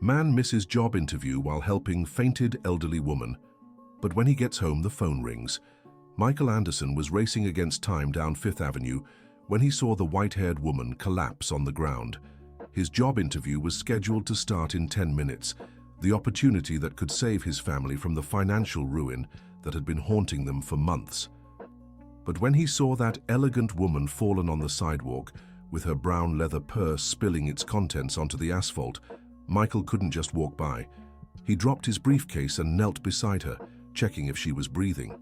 Man misses job interview while helping fainted elderly woman. But when he gets home, the phone rings. Michael Anderson was racing against time down Fifth Avenue when he saw the white-haired woman collapse on the ground. His job interview was scheduled to start in 10 minutes, the opportunity that could save his family from the financial ruin that had been haunting them for months. But when he saw that elegant woman fallen on the sidewalk, with her brown leather purse spilling its contents onto the asphalt, Michael couldn't just walk by. He dropped his briefcase and knelt beside her, checking if she was breathing.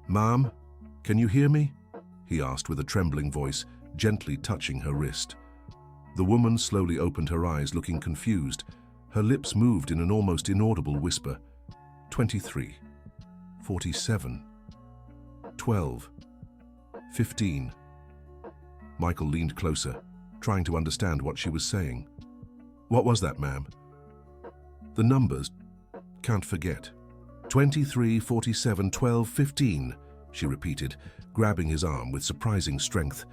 "Ma'am, can you hear me?" he asked with a trembling voice, gently touching her wrist. The woman slowly opened her eyes, looking confused. Her lips moved in an almost inaudible whisper. 23, 47, 12, 15. Michael leaned closer, trying to understand what she was saying. "What was that, ma'am?" "The numbers. Can't forget. 23, 47, 12, 15, she repeated, grabbing his arm with surprising strength.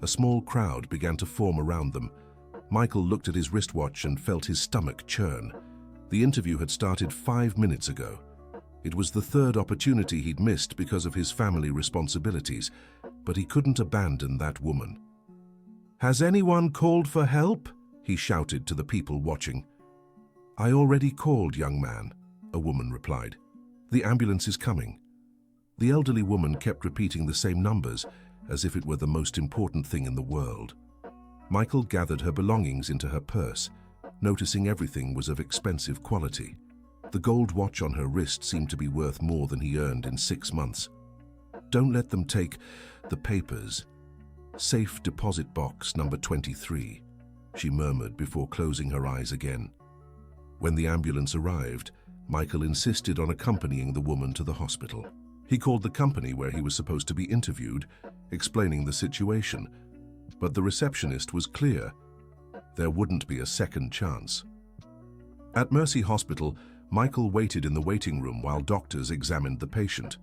A small crowd began to form around them. Michael looked at his wristwatch and felt his stomach churn. The interview had started 5 minutes ago. It was the third opportunity he'd missed because of his family responsibilities, but he couldn't abandon that woman. "Has anyone called for help?" he shouted to the people watching. "I already called, young man," a woman replied. "The ambulance is coming." The elderly woman kept repeating the same numbers, as if it were the most important thing in the world. Michael gathered her belongings into her purse, noticing everything was of expensive quality. The gold watch on her wrist seemed to be worth more than he earned in 6 months. "Don't let them take the papers. Safe deposit box number 23, she murmured before closing her eyes again. When the ambulance arrived, Michael insisted on accompanying the woman to the hospital. He called the company where he was supposed to be interviewed, explaining the situation, but the receptionist was clear. There wouldn't be a second chance. At Mercy Hospital, Michael waited in the waiting room while doctors examined the patient.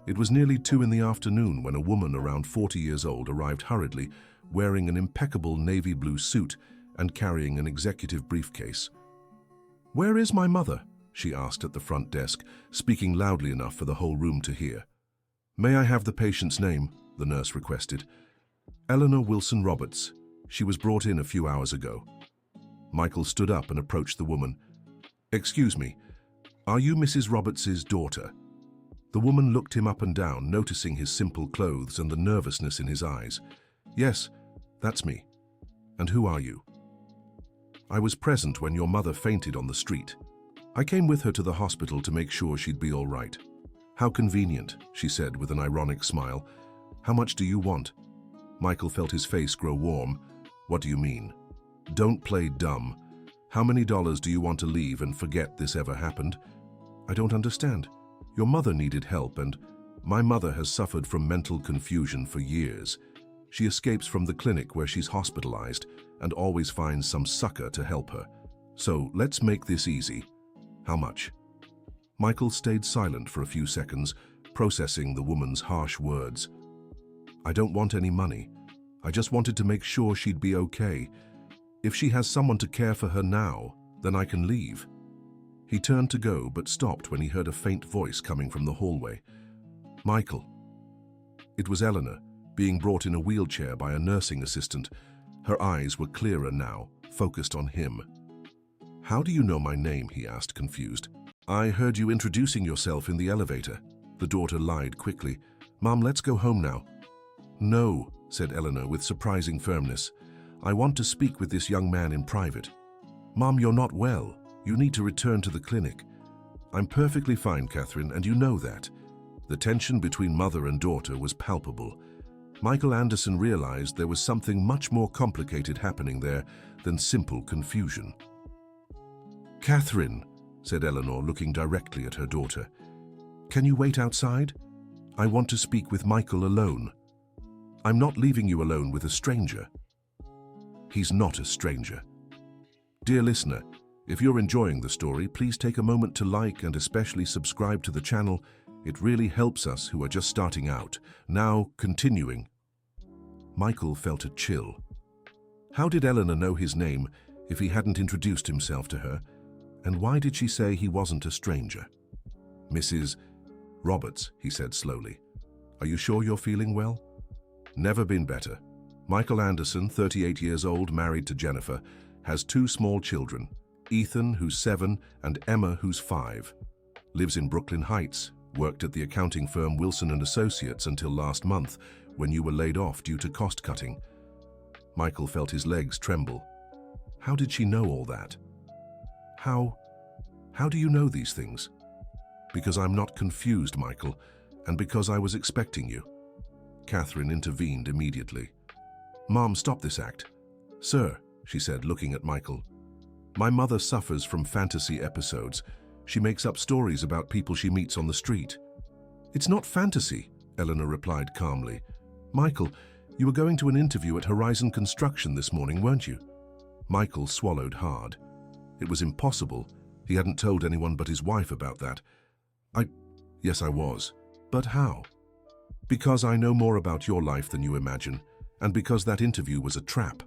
It was nearly 2 in the afternoon when a woman around 40 years old arrived hurriedly, wearing an impeccable navy blue suit and carrying an executive briefcase. "Where is my mother?" she asked at the front desk, speaking loudly enough for the whole room to hear. "May I have the patient's name?" the nurse requested. "Eleanor Wilson Roberts. She was brought in a few hours ago." Michael stood up and approached the woman. "Excuse me, are you Mrs. Roberts's daughter?" The woman looked him up and down, noticing his simple clothes and the nervousness in his eyes. "Yes, that's me. And who are you?" "I was present when your mother fainted on the street. I came with her to the hospital to make sure she'd be all right." "How convenient," she said with an ironic smile. "How much do you want?" Michael felt his face grow warm. "What do you mean?" "Don't play dumb. How many dollars do you want to leave and forget this ever happened?" "I don't understand. Your mother needed help, and my mother has suffered from mental confusion for years. She escapes from the clinic where she's hospitalized and always finds some sucker to help her. So let's make this easy. How much?" Michael stayed silent for a few seconds, processing the woman's harsh words. "I don't want any money. I just wanted to make sure she'd be okay. If she has someone to care for her now, then I can leave." He turned to go, but stopped when he heard a faint voice coming from the hallway. "Michael." It was Eleanor, being brought in a wheelchair by a nursing assistant. Her eyes were clearer now, focused on him. "How do you know my name?" he asked, confused. "I heard you introducing yourself in the elevator." The daughter lied quickly. "Mom, let's go home now." "No," said Eleanor with surprising firmness. "I want to speak with this young man in private." "Mom, you're not well. You need to return to the clinic." "I'm perfectly fine, Catherine, and you know that." The tension between mother and daughter was palpable. Michael Anderson realized there was something much more complicated happening there than simple confusion. "Catherine," said Eleanor, looking directly at her daughter, "can you wait outside? I want to speak with Michael alone." "I'm not leaving you alone with a stranger." "He's not a stranger." Dear listener, if you're enjoying the story, please take a moment to like and especially subscribe to the channel. It really helps us who are just starting out. Now, continuing. Michael felt a chill. How did Eleanor know his name if he hadn't introduced himself to her? And why did she say he wasn't a stranger? "Mrs. Roberts," he said slowly. "Are you sure you're feeling well?" "Never been better. Michael Anderson, 38 years old, married to Jennifer, has 2 small children, Ethan, who's 7, and Emma, who's 5. Lives in Brooklyn Heights, worked at the accounting firm Wilson & Associates until last month, when you were laid off due to cost cutting." Michael felt his legs tremble. How did she know all that? How do you know these things? "Because I'm not confused, Michael, and because I was expecting you." Catherine intervened immediately. "Mom, stop this act." "Sir," she said, looking at Michael, "my mother suffers from fantasy episodes. She makes up stories about people she meets on the street." "It's not fantasy," Eleanor replied calmly. "Michael, you were going to an interview at Horizon Construction this morning, weren't you?" Michael swallowed hard. It was impossible. He hadn't told anyone but his wife about that. Yes, I was. But how?" "Because I know more about your life than you imagine, and because that interview was a trap."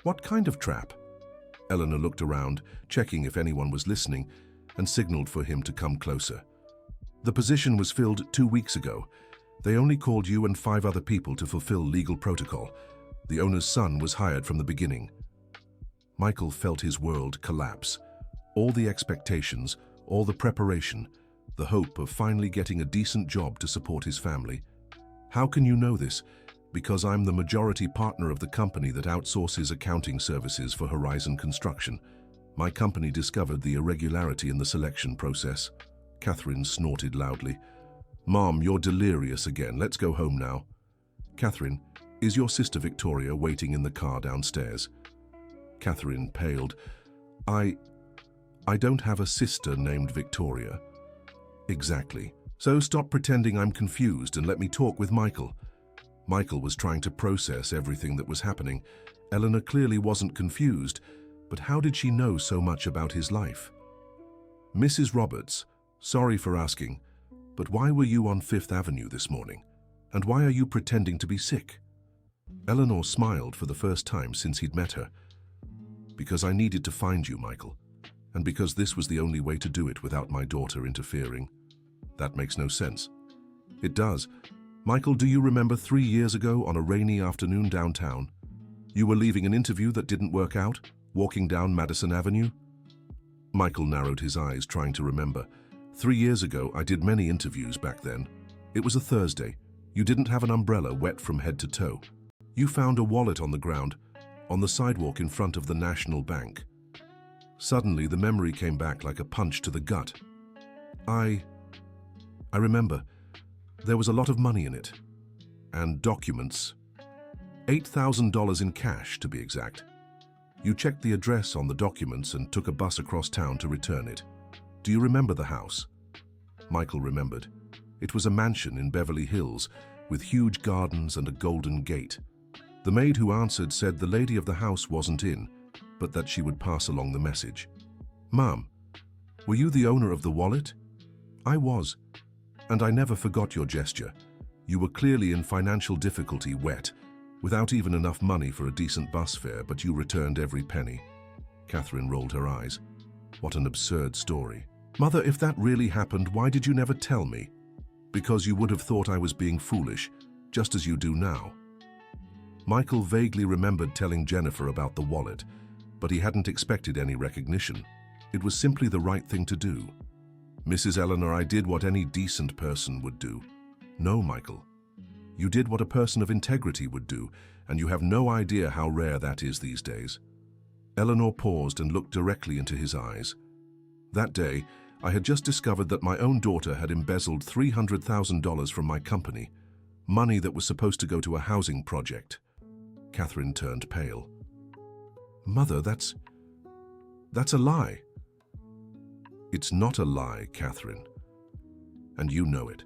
"What kind of trap?" Eleanor looked around, checking if anyone was listening, and signaled for him to come closer. "The position was filled 2 weeks ago. They only called you and 5 other people to fulfill legal protocol. The owner's son was hired from the beginning." Michael felt his world collapse. All the expectations, all the preparation, the hope of finally getting a decent job to support his family. "How can you know this?" "Because I'm the majority partner of the company that outsources accounting services for Horizon Construction. My company discovered the irregularity in the selection process." Catherine snorted loudly. "Mom, you're delirious again. Let's go home now." "Catherine, is your sister Victoria waiting in the car downstairs?" Catherine paled. I don't have a sister named Victoria." "Exactly. So stop pretending I'm confused and let me talk with Michael." Michael was trying to process everything that was happening. Eleanor clearly wasn't confused, but how did she know so much about his life? "Mrs. Roberts, sorry for asking, but why were you on 5th Avenue this morning? And why are you pretending to be sick?" Eleanor smiled for the first time since he'd met her. "Because I needed to find you, Michael, and because this was the only way to do it without my daughter interfering." "That makes no sense." "It does. Michael, do you remember 3 years ago on a rainy afternoon downtown? You were leaving an interview that didn't work out, walking down Madison Avenue?" Michael narrowed his eyes, trying to remember. 3 years ago, I did many interviews back then. It was a Thursday. You didn't have an umbrella, wet from head to toe. You found a wallet on the ground, on the sidewalk in front of the National Bank. Suddenly, the memory came back like a punch to the gut. I remember. There was a lot of money in it. And documents. $8,000 in cash, to be exact. You checked the address on the documents and took a bus across town to return it. Do you remember the house?" Michael remembered. It was a mansion in Beverly Hills, with huge gardens and a golden gate. The maid who answered said the lady of the house wasn't in, but that she would pass along the message. "Mom, were you the owner of the wallet?" "I was. And I never forgot your gesture. You were clearly in financial difficulty, wet, without even enough money for a decent bus fare, but you returned every penny." Catherine rolled her eyes. What an absurd story. "Mother, if that really happened, why did you never tell me?" "Because you would have thought I was being foolish, just as you do now." Michael vaguely remembered telling Jennifer about the wallet, but he hadn't expected any recognition. It was simply the right thing to do. "Mrs. Eleanor, I did what any decent person would do." "No, Michael. You did what a person of integrity would do, and you have no idea how rare that is these days." Eleanor paused and looked directly into his eyes. "That day, I had just discovered that my own daughter had embezzled $300,000 from my company, money that was supposed to go to a housing project." Catherine turned pale. "Mother, that's a lie." "It's not a lie, Catherine. And you know it.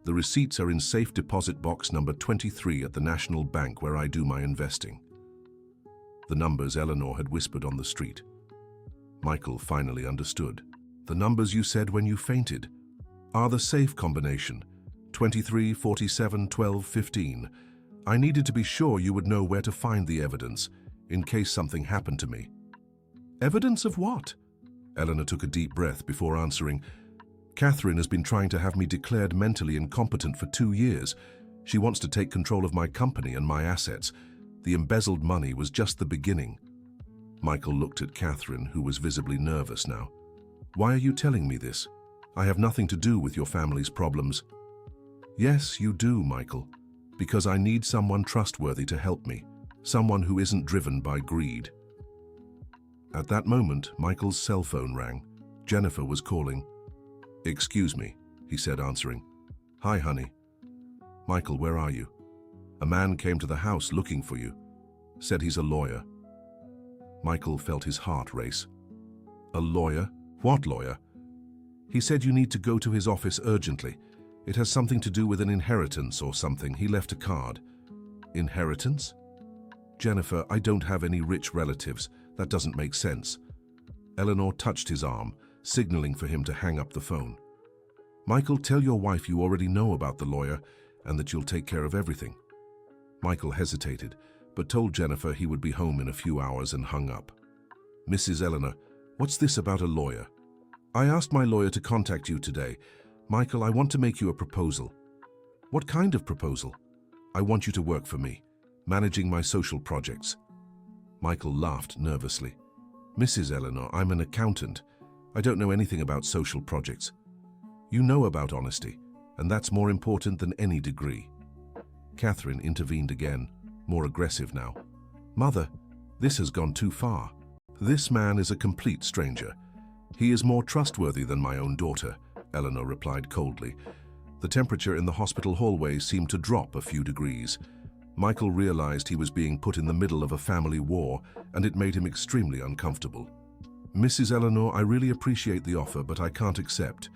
The receipts are in safe deposit box number 23 at the National Bank where I do my investing." The numbers Eleanor had whispered on the street. Michael finally understood. "The numbers you said when you fainted are the safe combination, 23, 47, 12, 15. I needed to be sure you would know where to find the evidence, in case something happened to me." Evidence of what? Eleanor took a deep breath before answering. Catherine has been trying to have me declared mentally incompetent for 2 years. She wants to take control of my company and my assets. The embezzled money was just the beginning. Michael looked at Catherine, who was visibly nervous now. Why are you telling me this? I have nothing to do with your family's problems. Yes, you do, Michael, because I need someone trustworthy to help me, someone who isn't driven by greed. At that moment, Michael's cell phone rang. Jennifer was calling. Excuse me, he said, answering. Hi, honey. Michael, where are you? A man came to the house looking for you. Said he's a lawyer. Michael felt his heart race. A lawyer? What lawyer? He said you need to go to his office urgently. It has something to do with an inheritance or something. He left a card. Inheritance? Jennifer, I don't have any rich relatives. That doesn't make sense. Eleanor touched his arm, signaling for him to hang up the phone. Michael, tell your wife you already know about the lawyer and that you'll take care of everything. Michael hesitated, but told Jennifer he would be home in a few hours and hung up. Mrs. Eleanor, what's this about a lawyer? I asked my lawyer to contact you today. Michael, I want to make you a proposal. What kind of proposal? I want you to work for me, managing my social projects. Michael laughed nervously. Mrs. Eleanor, I'm an accountant. I don't know anything about social projects. You know about honesty, and that's more important than any degree. Catherine intervened again, more aggressive now. Mother, this has gone too far. This man is a complete stranger. He is more trustworthy than my own daughter, Eleanor replied coldly. The temperature in the hospital hallway seemed to drop a few degrees. Michael realized he was being put in the middle of a family war, and it made him extremely uncomfortable. Mrs. Eleanor, I really appreciate the offer, but I can't accept.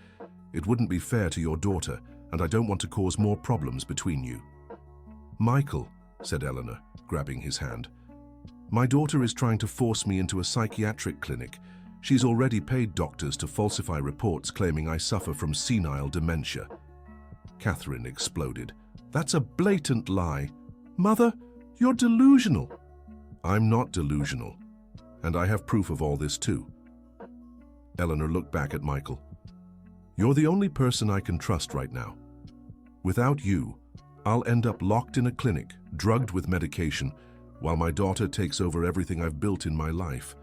It wouldn't be fair to your daughter, and I don't want to cause more problems between you. Michael, said Eleanor, grabbing his hand. My daughter is trying to force me into a psychiatric clinic. She's already paid doctors to falsify reports claiming I suffer from senile dementia. Catherine exploded. That's a blatant lie. Mother, you're delusional. I'm not delusional, and I have proof of all this too. Eleanor looked back at Michael. You're the only person I can trust right now. Without you, I'll end up locked in a clinic, drugged with medication, while my daughter takes over everything I've built in my life.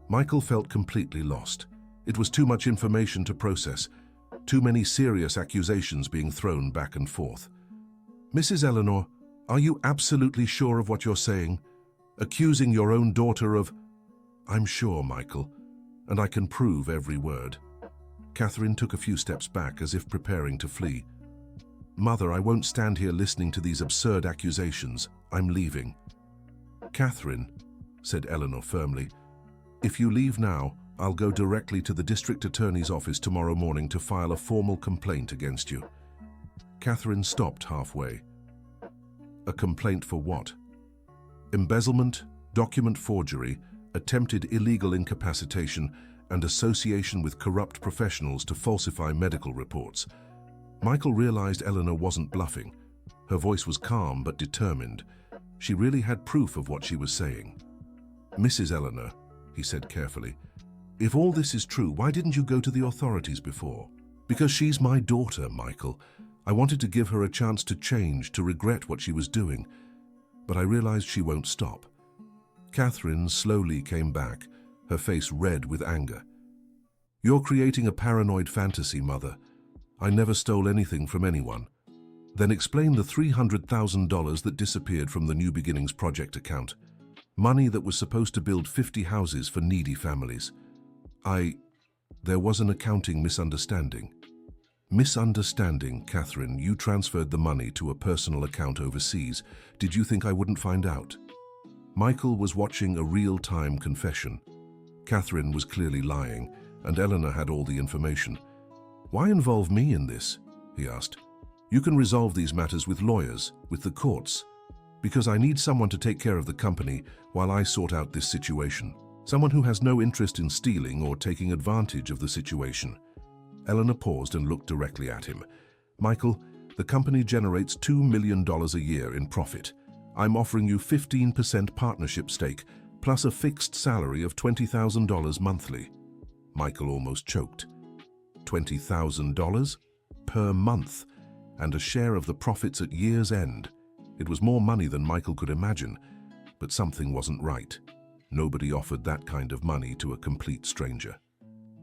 Michael felt completely lost. It was too much information to process, too many serious accusations being thrown back and forth. Mrs. Eleanor, are you absolutely sure of what you're saying? Accusing your own daughter of... I'm sure, Michael, and I can prove every word. Catherine took a few steps back as if preparing to flee. Mother, I won't stand here listening to these absurd accusations. I'm leaving. Catherine, said Eleanor firmly, if you leave now, I'll go directly to the district attorney's office tomorrow morning to file a formal complaint against you. Catherine stopped halfway. A complaint for what? Embezzlement, document forgery, attempted illegal incapacitation, and association with corrupt professionals to falsify medical reports. Michael realized Eleanor wasn't bluffing. Her voice was calm but determined. She really had proof of what she was saying. Mrs. Eleanor, he said carefully, if all this is true, why didn't you go to the authorities before? Because she's my daughter, Michael. I wanted to give her a chance to change, to regret what she was doing. But I realized she won't stop. Catherine slowly came back, her face red with anger. You're creating a paranoid fantasy, Mother. I never stole anything from anyone. Then explain the $300,000 that disappeared from the New Beginnings Project account. Money that was supposed to build 50 houses for needy families. There was an accounting misunderstanding. Misunderstanding, Catherine. You transferred the money to a personal account overseas. Did you think I wouldn't find out? Michael was watching a real-time confession. Catherine was clearly lying, and Eleanor had all the information. Why involve me in this? He asked. You can resolve these matters with lawyers, with the courts. Because I need someone to take care of the company while I sort out this situation. Someone who has no interest in stealing or taking advantage of the situation. Eleanor paused and looked directly at him. Michael, the company generates $2 million a year in profit. I'm offering you 15% partnership stake, plus a fixed salary of $20,000 monthly. Michael almost choked. $20,000 per month, and a share of the profits at year's end. It was more money than Michael could imagine, but something wasn't right. Nobody offered that kind of money to a complete stranger.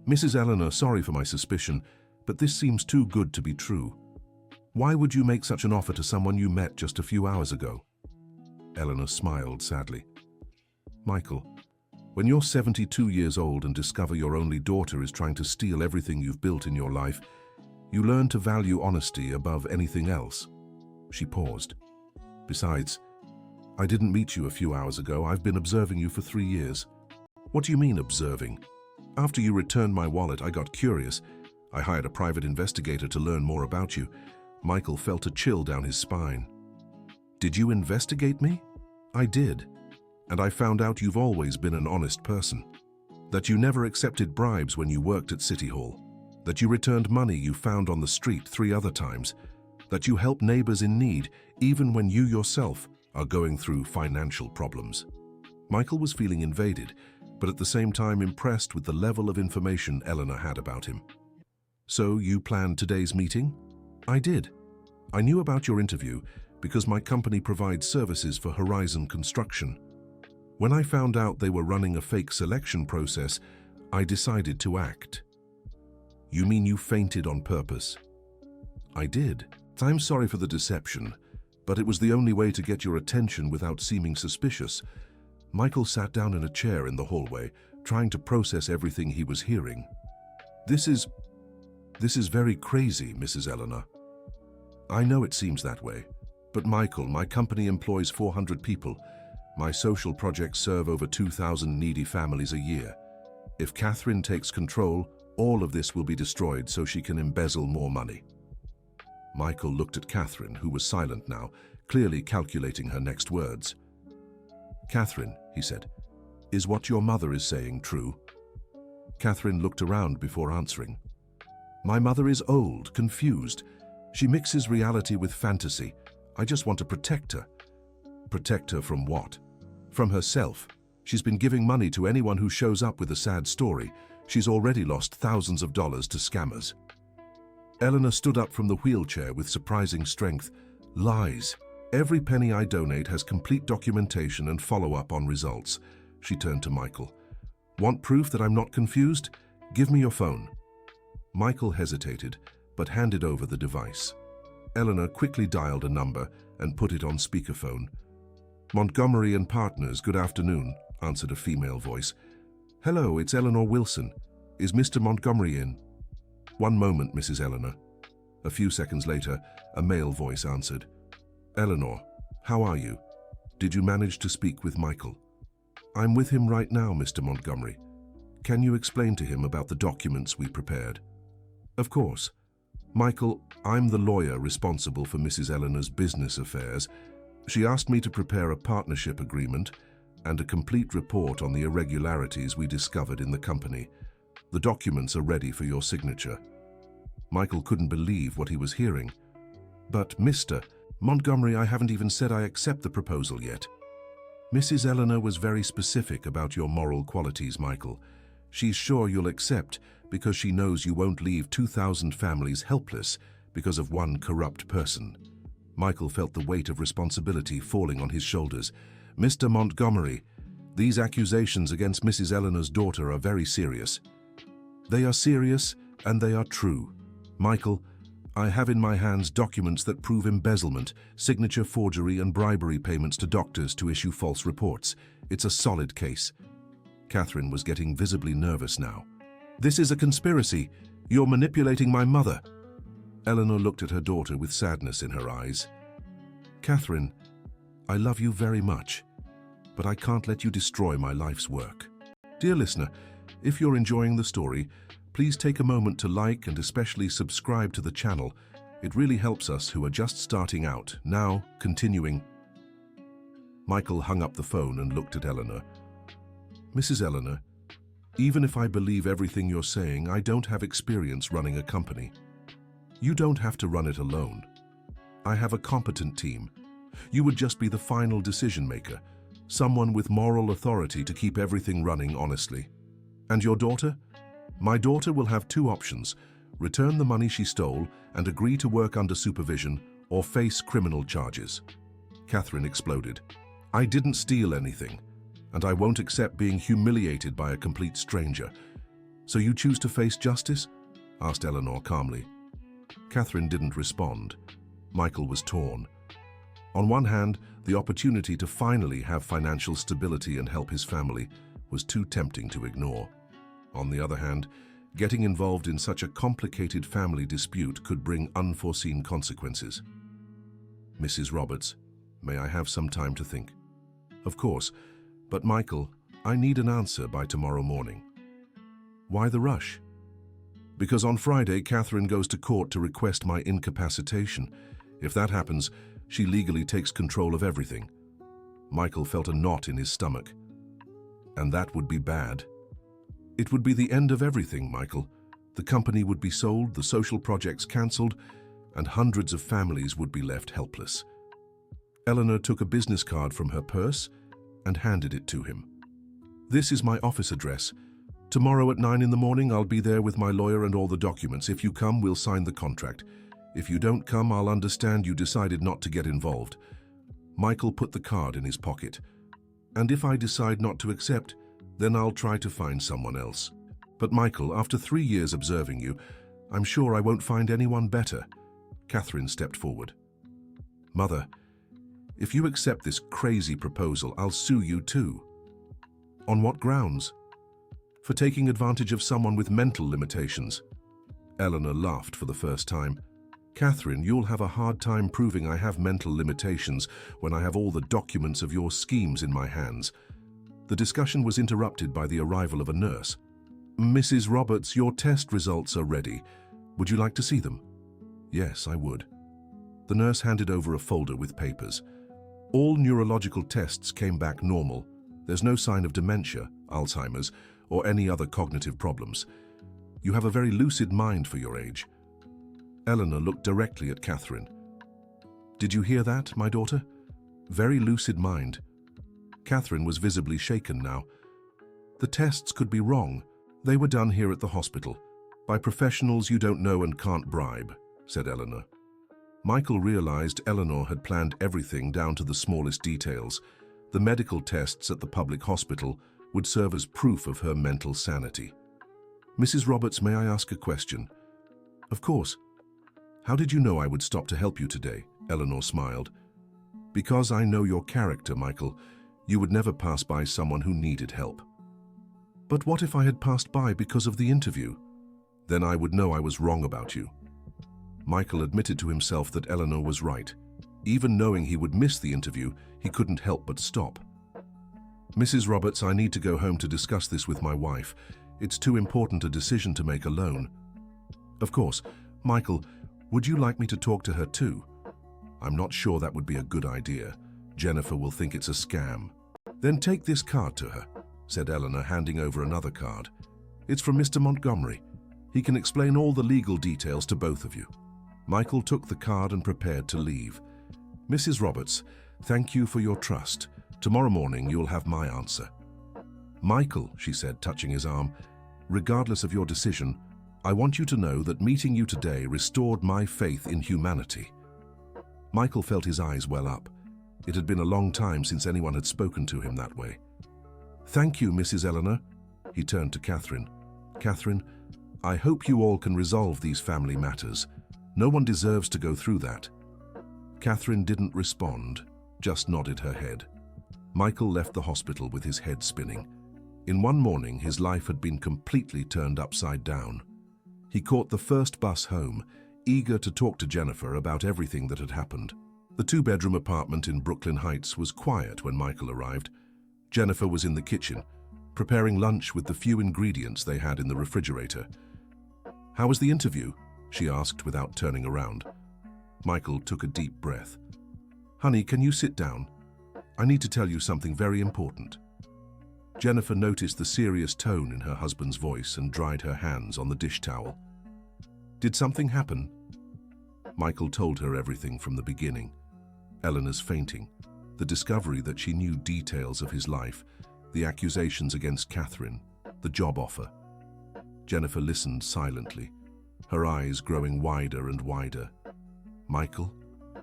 Mrs. Eleanor, sorry for my suspicion, but this seems too good to be true. Why would you make such an offer to someone you met just a few hours ago? Eleanor smiled sadly. Michael, when you're 72 years old and discover your only daughter is trying to steal everything you've built in your life, you learn to value honesty above anything else. She paused. Besides, I didn't meet you a few hours ago. I've been observing you for 3 years. What do you mean, observing? After you returned my wallet, I got curious. I hired a private investigator to learn more about you. Michael felt a chill down his spine. Did you investigate me? I did. And I found out you've always been an honest person. That you never accepted bribes when you worked at City Hall. That you returned money you found on the street 3 other times. That you help neighbors in need, even when you yourself are going through financial problems. Michael was feeling invaded, but at the same time impressed with the level of information Eleanor had about him. So you planned today's meeting? I did. I knew about your interview because my company provides services for Horizon Construction. When I found out they were running a fake selection process, I decided to act. You mean you fainted on purpose? I did. I'm sorry for the deception, but it was the only way to get your attention without seeming suspicious. Michael sat down in a chair in the hallway, trying to process everything he was hearing. This is very crazy, Mrs. Eleanor. I know it seems that way, but Michael, my company employs 400 people. My social projects serve over 2,000 needy families a year. If Catherine takes control, all of this will be destroyed so she can embezzle more money. Michael looked at Catherine, who was silent now, clearly calculating her next words. Catherine, he said, is what your mother is saying true? Catherine looked around before answering. My mother is old, confused. She mixes reality with fantasy. I just want to protect her. Protect her from what? From herself. She's been giving money to anyone who shows up with a sad story. She's already lost thousands of dollars to scammers. Eleanor stood up from the wheelchair with surprising strength. Lies. Every penny I donate has complete documentation and follow-up on results. She turned to Michael. Want proof that I'm not confused? Give me your phone. Michael hesitated, but handed over the device. Eleanor quickly dialed a number and put it on speakerphone. Montgomery and Partners, good afternoon, answered a female voice. Hello, it's Eleanor Wilson. Is Mr. Montgomery in? One moment, Mrs. Eleanor. A few seconds later, a male voice answered. Eleanor, how are you? Did you manage to speak with Michael? I'm with him right now, Mr. Montgomery. Can you explain to him about the documents we prepared? Of course. Michael, I'm the lawyer responsible for Mrs. Eleanor's business affairs. She asked me to prepare a partnership agreement and a complete report on the irregularities we discovered in the company. The documents are ready for your signature. Michael couldn't believe what he was hearing. But, Mr. Montgomery, I haven't even said I accept the proposal yet. Mrs. Eleanor was very specific about your moral qualities, Michael. She's sure you'll accept because she knows you won't leave 2,000 families helpless because of one corrupt person. Michael felt the weight of responsibility falling on his shoulders. Mr. Montgomery, these accusations against Mrs. Eleanor's daughter are very serious. They are serious and they are true. Michael, I have in my hands documents that prove embezzlement, signature forgery and bribery payments to doctors to issue false reports. It's a solid case. Catherine was getting visibly nervous now. This is a conspiracy. You're manipulating my mother. Eleanor looked at her daughter with sadness in her eyes. Catherine, I love you very much, but I can't let you destroy my life's work. Dear listener, if you're enjoying the story, please take a moment to like and especially subscribe to the channel. It really helps us who are just starting out. Now, continuing. Michael hung up the phone and looked at Eleanor. Mrs. Eleanor, even if I believe everything you're saying, I don't have experience running a company. You don't have to run it alone. I have a competent team. You would just be the final decision maker. Someone with moral authority to keep everything running honestly. And your daughter? My daughter will have two options: return the money she stole and agree to work under supervision, or face criminal charges. Catherine exploded. I didn't steal anything, and I won't accept being humiliated by a complete stranger. So you choose to face justice? Asked Eleanor calmly. Catherine didn't respond. Michael was torn. On one hand, the opportunity to finally have financial stability and help his family was too tempting to ignore. On the other hand, getting involved in such a complicated family dispute could bring unforeseen consequences. Mrs. Roberts, may I have some time to think? Of course, but Michael, I need an answer by tomorrow morning. Why the rush? Because on Friday, Catherine goes to court to request my incapacitation. If that happens, she legally takes control of everything. Michael felt a knot in his stomach. And that would be bad. It would be the end of everything, Michael. The company would be sold, the social projects cancelled, and hundreds of families would be left helpless. Eleanor took a business card from her purse and handed it to him. This is my office address. Tomorrow at 9 in the morning, I'll be there with my lawyer and all the documents. If you come, we'll sign the contract. If you don't come, I'll understand you decided not to get involved. Michael put the card in his pocket. And if I decide not to accept, then I'll try to find someone else. But Michael, after 3 years observing you, I'm sure I won't find anyone better. Catherine stepped forward. Mother, if you accept this crazy proposal, I'll sue you too. On what grounds? For taking advantage of someone with mental limitations. Eleanor laughed for the first time. Catherine, you'll have a hard time proving I have mental limitations when I have all the documents of your schemes in my hands. The discussion was interrupted by the arrival of a nurse. Mrs. Roberts, your test results are ready. Would you like to see them? Yes, I would. The nurse handed over a folder with papers. All neurological tests came back normal. There's no sign of dementia, Alzheimer's, or any other cognitive problems. You have a very lucid mind for your age. Eleanor looked directly at Catherine. Did you hear that, my daughter? Very lucid mind. Catherine was visibly shaken now. The tests could be wrong. They were done here at the hospital, by professionals you don't know and can't bribe, said Eleanor. Michael realized Eleanor had planned everything down to the smallest details. The medical tests at the public hospital would serve as proof of her mental sanity. Mrs. Roberts, may I ask a question? Of course. How did you know I would stop to help you today? Eleanor smiled. Because I know your character, Michael. You would never pass by someone who needed help. But what if I had passed by because of the interview? Then I would know I was wrong about you. Michael admitted to himself that Eleanor was right. Even knowing he would miss the interview, he couldn't help but stop. Mrs. Roberts, I need to go home to discuss this with my wife. It's too important a decision to make alone. Of course. Michael, would you like me to talk to her too? I'm not sure that would be a good idea. Jennifer will think it's a scam. Then take this card to her, said Eleanor, handing over another card. It's from Mr. Montgomery. He can explain all the legal details to both of you. Michael took the card and prepared to leave. Mrs. Roberts, thank you for your trust. Tomorrow morning you'll have my answer. Michael, she said, touching his arm, regardless of your decision, I want you to know that meeting you today restored my faith in humanity. Michael felt his eyes well up. It had been a long time since anyone had spoken to him that way. Thank you, Mrs. Eleanor. He turned to Catherine. Catherine, I hope you all can resolve these family matters. No one deserves to go through that. Catherine didn't respond, just nodded her head. Michael left the hospital with his head spinning. In one morning, his life had been completely turned upside down. He caught the first bus home, eager to talk to Jennifer about everything that had happened. The two-bedroom apartment in Brooklyn Heights was quiet when Michael arrived. Jennifer was in the kitchen, preparing lunch with the few ingredients they had in the refrigerator. How was the interview? She asked without turning around. Michael took a deep breath. Honey, can you sit down? I need to tell you something very important. Jennifer noticed the serious tone in her husband's voice and dried her hands on the dish towel. Did something happen? Michael told her everything from the beginning. Eleanor's fainting, the discovery that she knew details of his life, the accusations against Catherine, the job offer. Jennifer listened silently, her eyes growing wider and wider. Michael,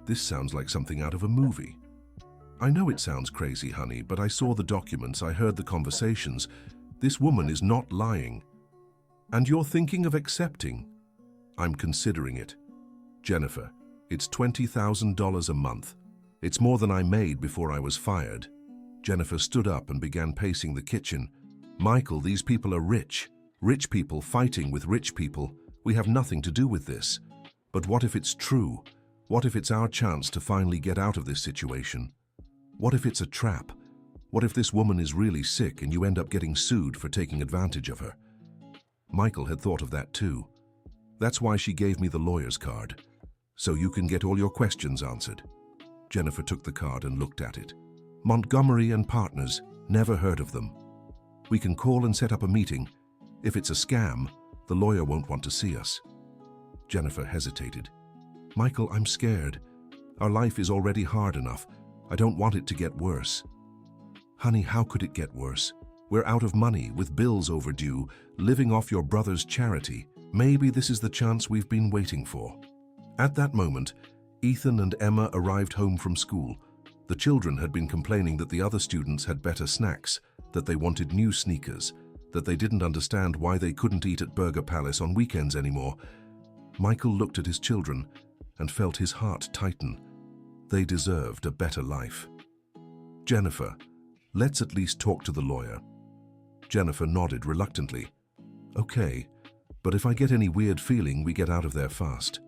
this sounds like something out of a movie. I know it sounds crazy, honey, but I saw the documents, I heard the conversations. This woman is not lying. And you're thinking of accepting? I'm considering it. Jennifer, it's $20,000 a month. It's more than I made before I was fired. Jennifer stood up and began pacing the kitchen. Michael, these people are rich. Rich people fighting with rich people. We have nothing to do with this. But what if it's true? What if it's our chance to finally get out of this situation? What if it's a trap? What if this woman is really sick and you end up getting sued for taking advantage of her? Michael had thought of that too. That's why she gave me the lawyer's card. So you can get all your questions answered. Jennifer took the card and looked at it. Montgomery and Partners, never heard of them. We can call and set up a meeting. If it's a scam, the lawyer won't want to see us. Jennifer hesitated. Michael, I'm scared. Our life is already hard enough. I don't want it to get worse. Honey, how could it get worse? We're out of money, with bills overdue, living off your brother's charity. Maybe this is the chance we've been waiting for. At that moment, Ethan and Emma arrived home from school. The children had been complaining that the other students had better snacks, that they wanted new sneakers, that they didn't understand why they couldn't eat at Burger Palace on weekends anymore. Michael looked at his children and felt his heart tighten. They deserved a better life. Jennifer, let's at least talk to the lawyer. Jennifer nodded reluctantly. Okay, but if I get any weird feeling, we get out of there fast.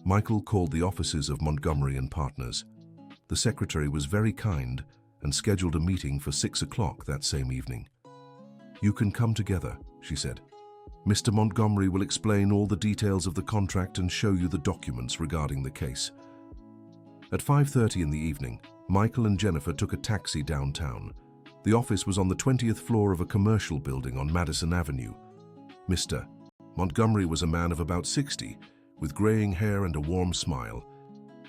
Michael called the offices of Montgomery and Partners. The secretary was very kind and scheduled a meeting for 6 o'clock that same evening. You can come together, she said. Mr. Montgomery will explain all the details of the contract and show you the documents regarding the case. At 5:30 in the evening, Michael and Jennifer took a taxi downtown. The office was on the 20th floor of a commercial building on Madison Avenue. Mr. Montgomery was a man of about 60, with graying hair and a warm smile.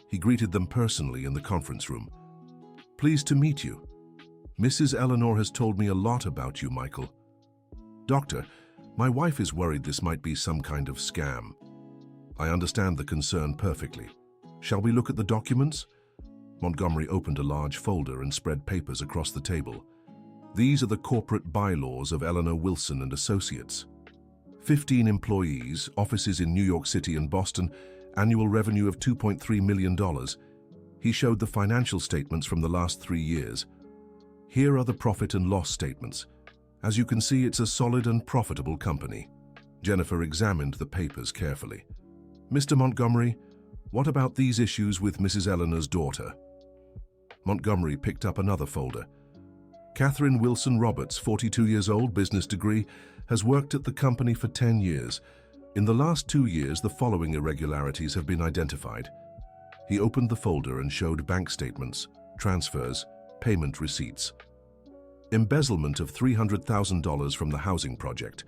He greeted them personally in the conference room. Pleased to meet you. Mrs. Eleanor has told me a lot about you, Michael. Doctor, my wife is worried this might be some kind of scam. I understand the concern perfectly. Shall we look at the documents? Montgomery opened a large folder and spread papers across the table. These are the corporate bylaws of Eleanor Wilson and Associates. 15 employees, offices in New York City and Boston, annual revenue of $2.3 million. He showed the financial statements from the last 3 years. Here are the profit and loss statements. As you can see, it's a solid and profitable company. Jennifer examined the papers carefully. Mr. Montgomery, what about these issues with Mrs. Eleanor's daughter? Montgomery picked up another folder. Catherine Wilson Roberts, 42 years old, business degree, has worked at the company for 10 years. In the last 2 years, the following irregularities have been identified. He opened the folder and showed bank statements, transfers, payment receipts. Embezzlement of $300,000 from the housing project,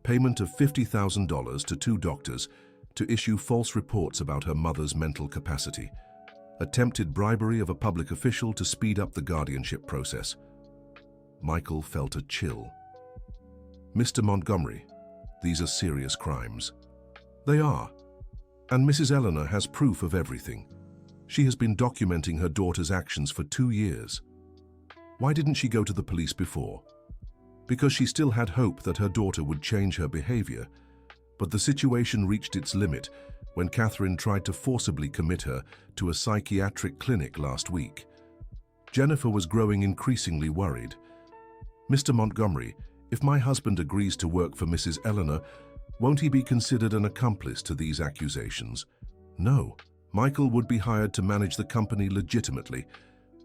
payment of $50,000 to 2 doctors to issue false reports about her mother's mental capacity, attempted bribery of a public official to speed up the guardianship process. Michael felt a chill. Mr. Montgomery, these are serious crimes. They are. And Mrs. Eleanor has proof of everything. She has been documenting her daughter's actions for 2 years. Why didn't she go to the police before? Because she still had hope that her daughter would change her behavior. But the situation reached its limit when Catherine tried to forcibly commit her to a psychiatric clinic last week. Jennifer was growing increasingly worried. Mr. Montgomery, if my husband agrees to work for Mrs. Eleanor, won't he be considered an accomplice to these accusations? No. Michael would be hired to manage the company legitimately.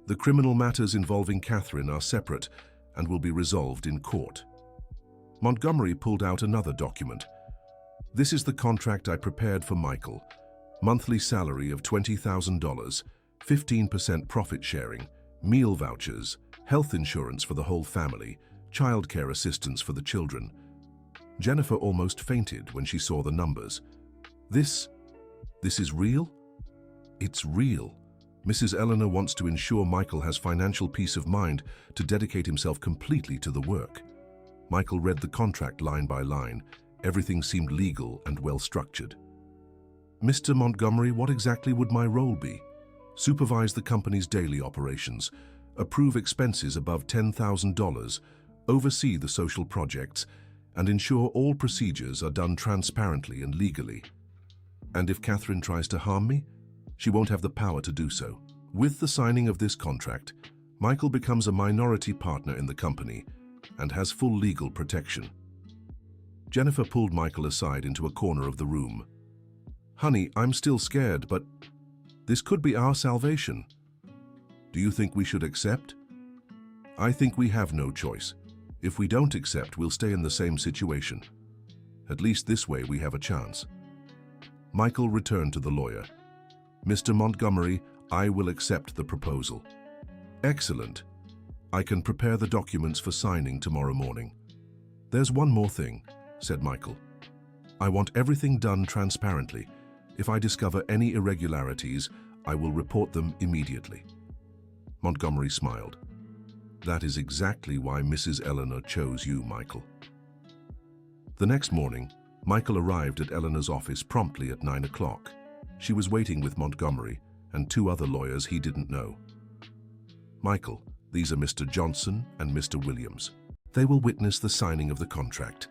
The criminal matters involving Catherine are separate and will be resolved in court. Montgomery pulled out another document. This is the contract I prepared for Michael. Monthly salary of $20,000, 15% profit sharing, meal vouchers, health insurance for the whole family, childcare assistance for the children. Jennifer almost fainted when she saw the numbers. This is real? It's real. Mrs. Eleanor wants to ensure Michael has financial peace of mind to dedicate himself completely to the work. Michael read the contract line by line. Everything seemed legal and well-structured. Mr. Montgomery, what exactly would my role be? Supervise the company's daily operations, approve expenses above $10,000, oversee the social projects, and ensure all procedures are done transparently and legally. And if Catherine tries to harm me, she won't have the power to do so. With the signing of this contract, Michael becomes a minority partner in the company and has full legal protection. Jennifer pulled Michael aside into a corner of the room. Honey, I'm still scared, but this could be our salvation. Do you think we should accept? I think we have no choice. If we don't accept, we'll stay in the same situation. At least this way we have a chance. Michael returned to the lawyer. Mr. Montgomery, I will accept the proposal. Excellent. I can prepare the documents for signing tomorrow morning. There's one more thing, said Michael. I want everything done transparently. If I discover any irregularities, I will report them immediately. Montgomery smiled. That is exactly why Mrs. Eleanor chose you, Michael. The next morning, Michael arrived at Eleanor's office promptly at 9 o'clock. She was waiting with Montgomery and two other lawyers he didn't know. Michael, these are Mr. Johnson and Mr. Williams. They will witness the signing of the contract.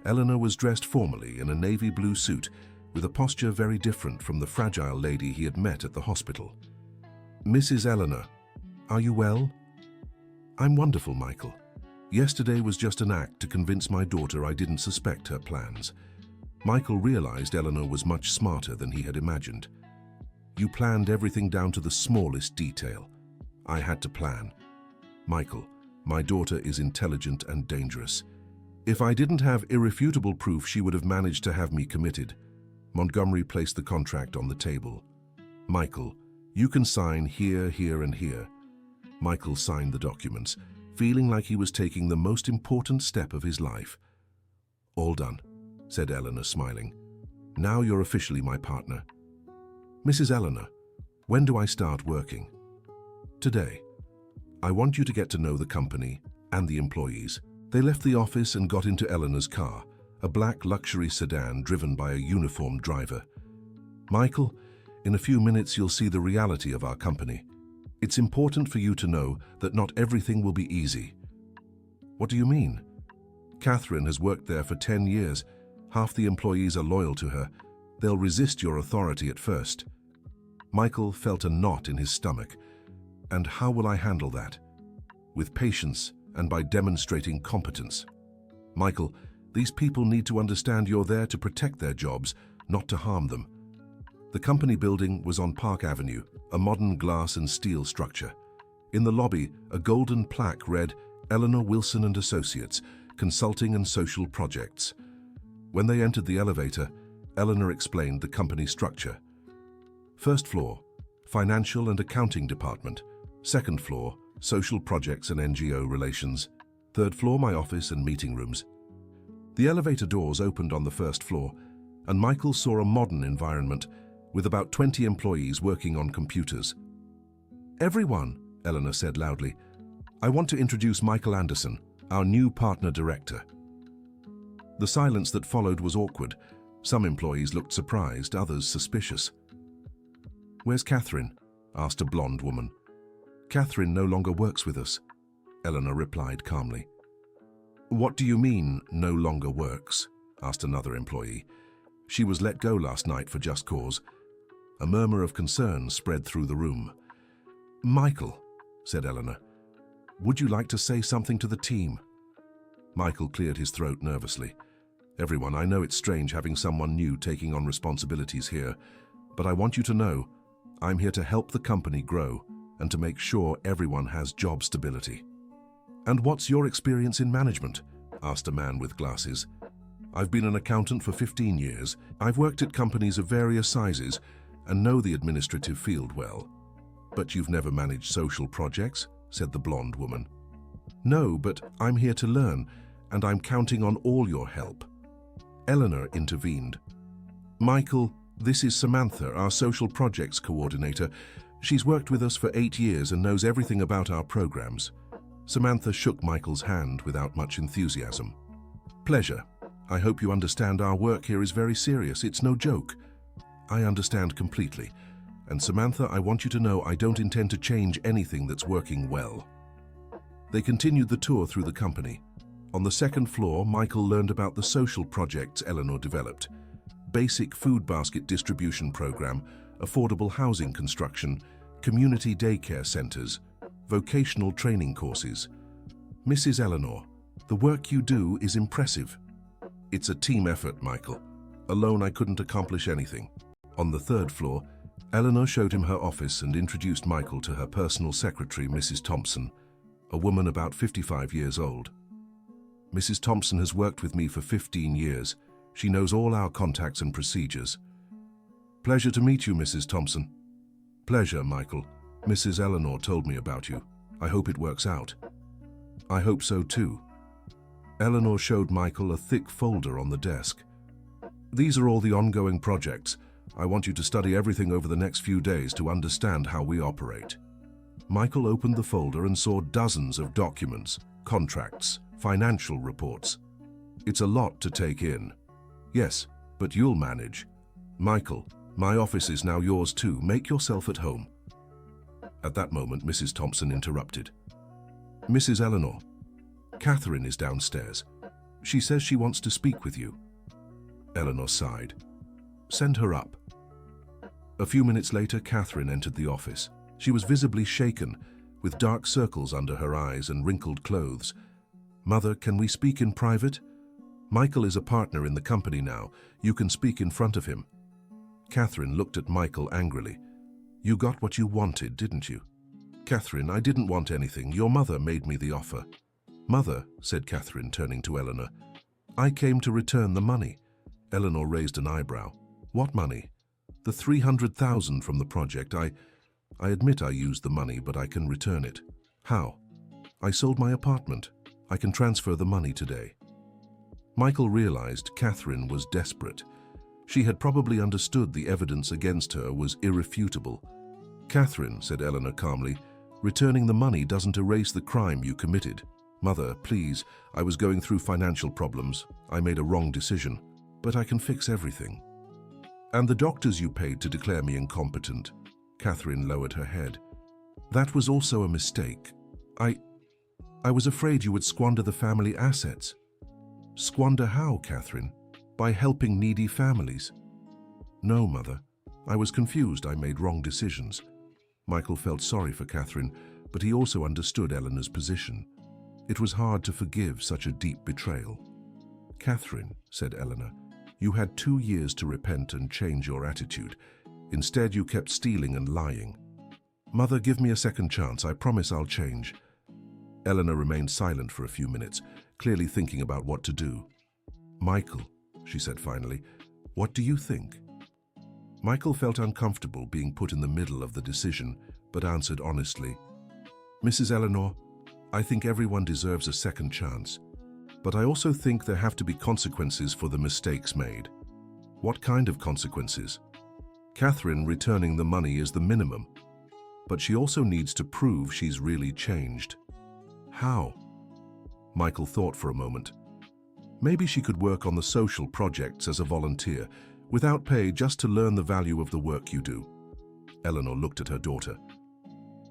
Eleanor was dressed formally in a navy blue suit with a posture very different from the fragile lady he had met at the hospital. Mrs. Eleanor, are you well? I'm wonderful, Michael. Yesterday was just an act to convince my daughter I didn't suspect her plans. Michael realized Eleanor was much smarter than he had imagined. You planned everything down to the smallest detail. I had to plan. Michael, my daughter is intelligent and dangerous. If I didn't have irrefutable proof, she would have managed to have me committed. Montgomery placed the contract on the table. Michael, you can sign here, here, and here. Michael signed the documents, feeling like he was taking the most important step of his life. All done, said Eleanor, smiling. Now you're officially my partner. Mrs. Eleanor, when do I start working? Today. I want you to get to know the company and the employees. They left the office and got into Eleanor's car, a black luxury sedan driven by a uniformed driver. Michael, in a few minutes you'll see the reality of our company. It's important for you to know that not everything will be easy. What do you mean? Catherine has worked there for 10 years. Half the employees are loyal to her. They'll resist your authority at first. Michael felt a knot in his stomach. And how will I handle that? With patience and by demonstrating competence. Michael, these people need to understand you're there to protect their jobs, not to harm them. The company building was on Park Avenue, a modern glass and steel structure. In the lobby, a golden plaque read, Eleanor Wilson and Associates, Consulting and Social Projects. When they entered the elevator, Eleanor explained the company structure. First floor, Financial and Accounting Department. Second floor, Social Projects and NGO Relations. Third floor, my office and meeting rooms. The elevator doors opened on the first floor, and Michael saw a modern environment with about 20 employees working on computers. Everyone, Eleanor said loudly, I want to introduce Michael Anderson, our new partner director. The silence that followed was awkward. Some employees looked surprised, others suspicious. Where's Catherine? Asked a blonde woman. Catherine no longer works with us, Eleanor replied calmly. What do you mean, no longer works? Asked another employee. She was let go last night for just cause. A murmur of concern spread through the room. Michael, said Eleanor, would you like to say something to the team? Michael cleared his throat nervously. Everyone, I know it's strange having someone new taking on responsibilities here, but I want you to know I'm here to help the company grow and to make sure everyone has job stability. And what's your experience in management? Asked a man with glasses. I've been an accountant for 15 years. I've worked at companies of various sizes and know the administrative field well. But you've never managed social projects, said the blonde woman. No, but I'm here to learn, and I'm counting on all your help. Eleanor intervened. Michael, this is Samantha, our social projects coordinator. She's worked with us for 8 years and knows everything about our programs. Samantha shook Michael's hand without much enthusiasm. Pleasure. I hope you understand our work here is very serious. It's no joke. I understand completely. And Samantha, I want you to know I don't intend to change anything that's working well. They continued the tour through the company. On the second floor, Michael learned about the social projects Eleanor developed. Basic food basket distribution program, affordable housing construction, community daycare centers, vocational training courses. Mrs. Eleanor, the work you do is impressive. It's a team effort, Michael. Alone I couldn't accomplish anything. On the third floor, Eleanor showed him her office and introduced Michael to her personal secretary, Mrs. Thompson, a woman about 55 years old. Mrs. Thompson has worked with me for 15 years. She knows all our contacts and procedures. Pleasure to meet you, Mrs. Thompson. Pleasure, Michael. Mrs. Eleanor told me about you. I hope it works out. I hope so too. Eleanor showed Michael a thick folder on the desk. These are all the ongoing projects. I want you to study everything over the next few days to understand how we operate. Michael opened the folder and saw dozens of documents, contracts, financial reports. It's a lot to take in. Yes, but you'll manage. Michael, my office is now yours too. Make yourself at home. At that moment, Mrs. Thompson interrupted. Mrs. Eleanor, Catherine is downstairs. She says she wants to speak with you. Eleanor sighed. Send her up. A few minutes later, Catherine entered the office. She was visibly shaken, with dark circles under her eyes and wrinkled clothes. Mother, can we speak in private? Michael is a partner in the company now. You can speak in front of him. Catherine looked at Michael angrily. You got what you wanted, didn't you? Catherine, I didn't want anything. Your mother made me the offer. Mother, said Catherine, turning to Eleanor, I came to return the money. Eleanor raised an eyebrow. What money? The 300,000 from the project. I admit I used the money, but I can return it. How? I sold my apartment. I can transfer the money today. Michael realized Catherine was desperate. She had probably understood the evidence against her was irrefutable. Catherine, said Eleanor calmly, returning the money doesn't erase the crime you committed. Mother, please, I was going through financial problems. I made a wrong decision, but I can fix everything. And the doctors you paid to declare me incompetent. Catherine lowered her head. That was also a mistake. I was afraid you would squander the family assets. Squander how, Catherine? By helping needy families? No, Mother. I was confused. I made wrong decisions. Michael felt sorry for Catherine, but he also understood Eleanor's position. It was hard to forgive such a deep betrayal. Catherine, said Eleanor, you had 2 years to repent and change your attitude. Instead, you kept stealing and lying. Mother, give me a second chance. I promise I'll change. Eleanor remained silent for a few minutes, clearly thinking about what to do. Michael, she said finally, what do you think? Michael felt uncomfortable being put in the middle of the decision, but answered honestly, Mrs. Eleanor, I think everyone deserves a second chance, but I also think there have to be consequences for the mistakes made. What kind of consequences? Catherine returning the money is the minimum, but she also needs to prove she's really changed. How? Michael thought for a moment. Maybe she could work on the social projects as a volunteer, without pay, just to learn the value of the work you do. Eleanor looked at her daughter.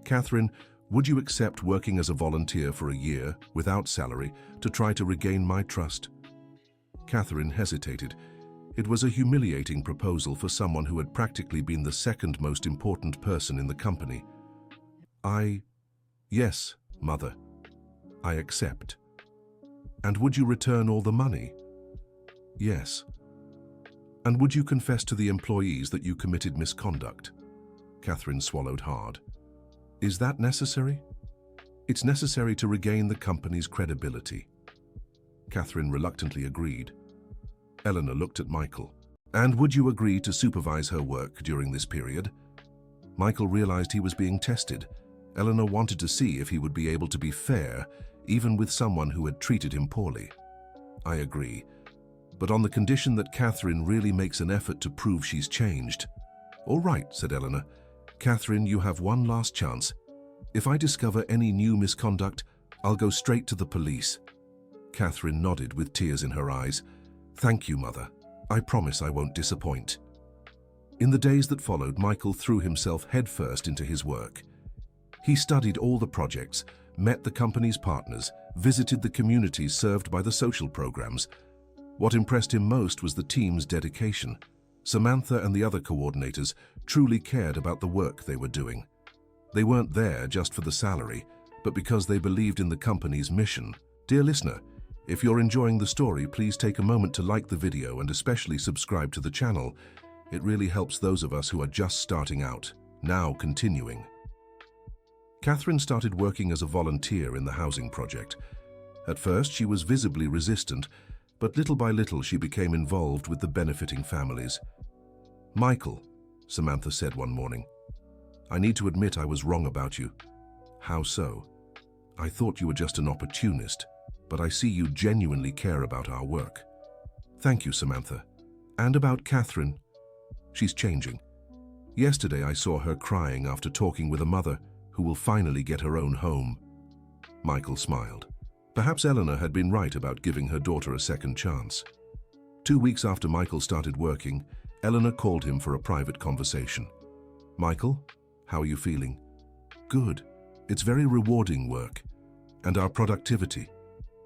Catherine, would you accept working as a volunteer for a year, without salary, to try to regain my trust? Catherine hesitated. It was a humiliating proposal for someone who had practically been the second most important person in the company. Yes, Mother. I accept. And would you return all the money? Yes. And would you confess to the employees that you committed misconduct? Catherine swallowed hard. Is that necessary? It's necessary to regain the company's credibility. Catherine reluctantly agreed. Eleanor looked at Michael. And would you agree to supervise her work during this period? Michael realized he was being tested. Eleanor wanted to see if he would be able to be fair, even with someone who had treated him poorly. I agree, but on the condition that Catherine really makes an effort to prove she's changed. All right, said Eleanor. Catherine, you have one last chance. If I discover any new misconduct, I'll go straight to the police. Catherine nodded with tears in her eyes. Thank you, Mother. I promise I won't disappoint. In the days that followed, Michael threw himself headfirst into his work. He studied all the projects, met the company's partners, visited the communities served by the social programs. What impressed him most was the team's dedication. Samantha and the other coordinators truly cared about the work they were doing. They weren't there just for the salary, but because they believed in the company's mission. Dear listener, if you're enjoying the story, please take a moment to like the video and especially subscribe to the channel. It really helps those of us who are just starting out. Now continuing. Catherine started working as a volunteer in the housing project. At first, she was visibly resistant, but little by little she became involved with the benefiting families. Michael, Samantha said one morning, I need to admit I was wrong about you. How so? I thought you were just an opportunist, but I see you genuinely care about our work. Thank you, Samantha. And about Catherine? She's changing. Yesterday I saw her crying after talking with a mother who will finally get her own home. Michael smiled. Perhaps Eleanor had been right about giving her daughter a second chance. 2 weeks after Michael started working, Eleanor called him for a private conversation. Michael, how are you feeling? Good. It's very rewarding work. And our productivity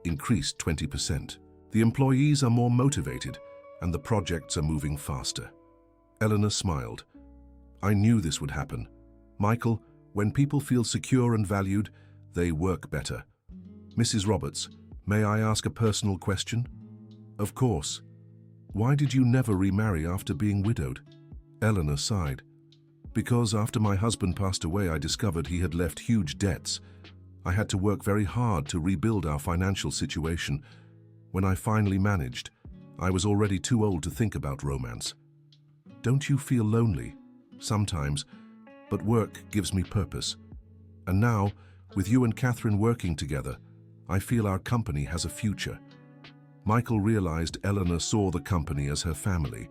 increased 20%. The employees are more motivated and the projects are moving faster. Eleanor smiled. I knew this would happen. Michael, when people feel secure and valued, they work better. Mrs. Roberts, may I ask a personal question? Of course. Why did you never remarry after being widowed? Eleanor sighed. Because after my husband passed away, I discovered he had left huge debts. I had to work very hard to rebuild our financial situation. When I finally managed, I was already too old to think about romance. Don't you feel lonely? Sometimes. But work gives me purpose. And now, with you and Catherine working together, I feel our company has a future. Michael realized Eleanor saw the company as her family.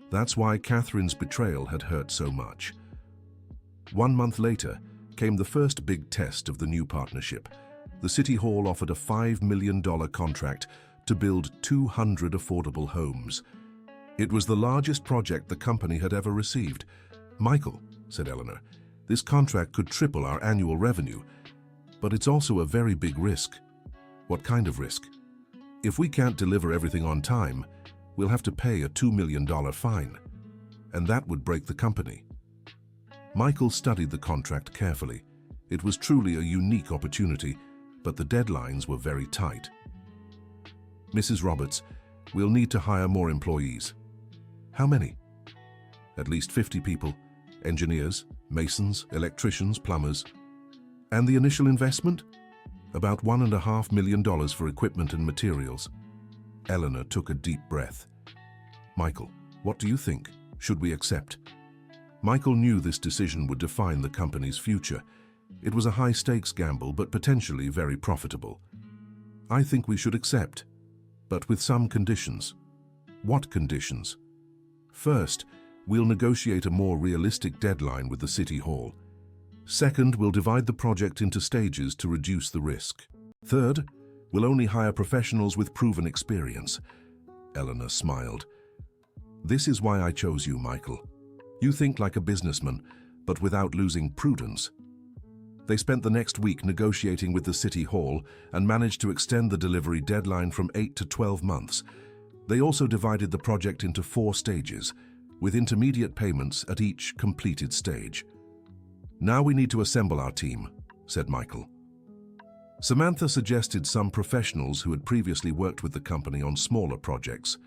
That's why Catherine's betrayal had hurt so much. 1 month later came the first big test of the new partnership. The City Hall offered a $5 million contract to build 200 affordable homes. It was the largest project the company had ever received. Michael, said Eleanor, this contract could triple our annual revenue, but it's also a very big risk. What kind of risk? If we can't deliver everything on time, we'll have to pay a $2 million fine, and that would break the company. Michael studied the contract carefully. It was truly a unique opportunity, but the deadlines were very tight. Mrs. Roberts, we'll need to hire more employees. How many? At least 50 people. Engineers, masons, electricians, plumbers. And the initial investment? About $1.5 million for equipment and materials. Eleanor took a deep breath. Michael, what do you think? Should we accept? Michael knew this decision would define the company's future. It was a high-stakes gamble, but potentially very profitable. I think we should accept, but with some conditions. What conditions? First, we'll negotiate a more realistic deadline with the City Hall. Second, we'll divide the project into stages to reduce the risk. Third, we'll only hire professionals with proven experience. Eleanor smiled. This is why I chose you, Michael. You think like a businessman, but without losing prudence. They spent the next week negotiating with the City Hall and managed to extend the delivery deadline from 8 to 12 months. They also divided the project into 4 stages, with intermediate payments at each completed stage. Now we need to assemble our team, said Michael. Samantha suggested some professionals who had previously worked with the company on smaller projects.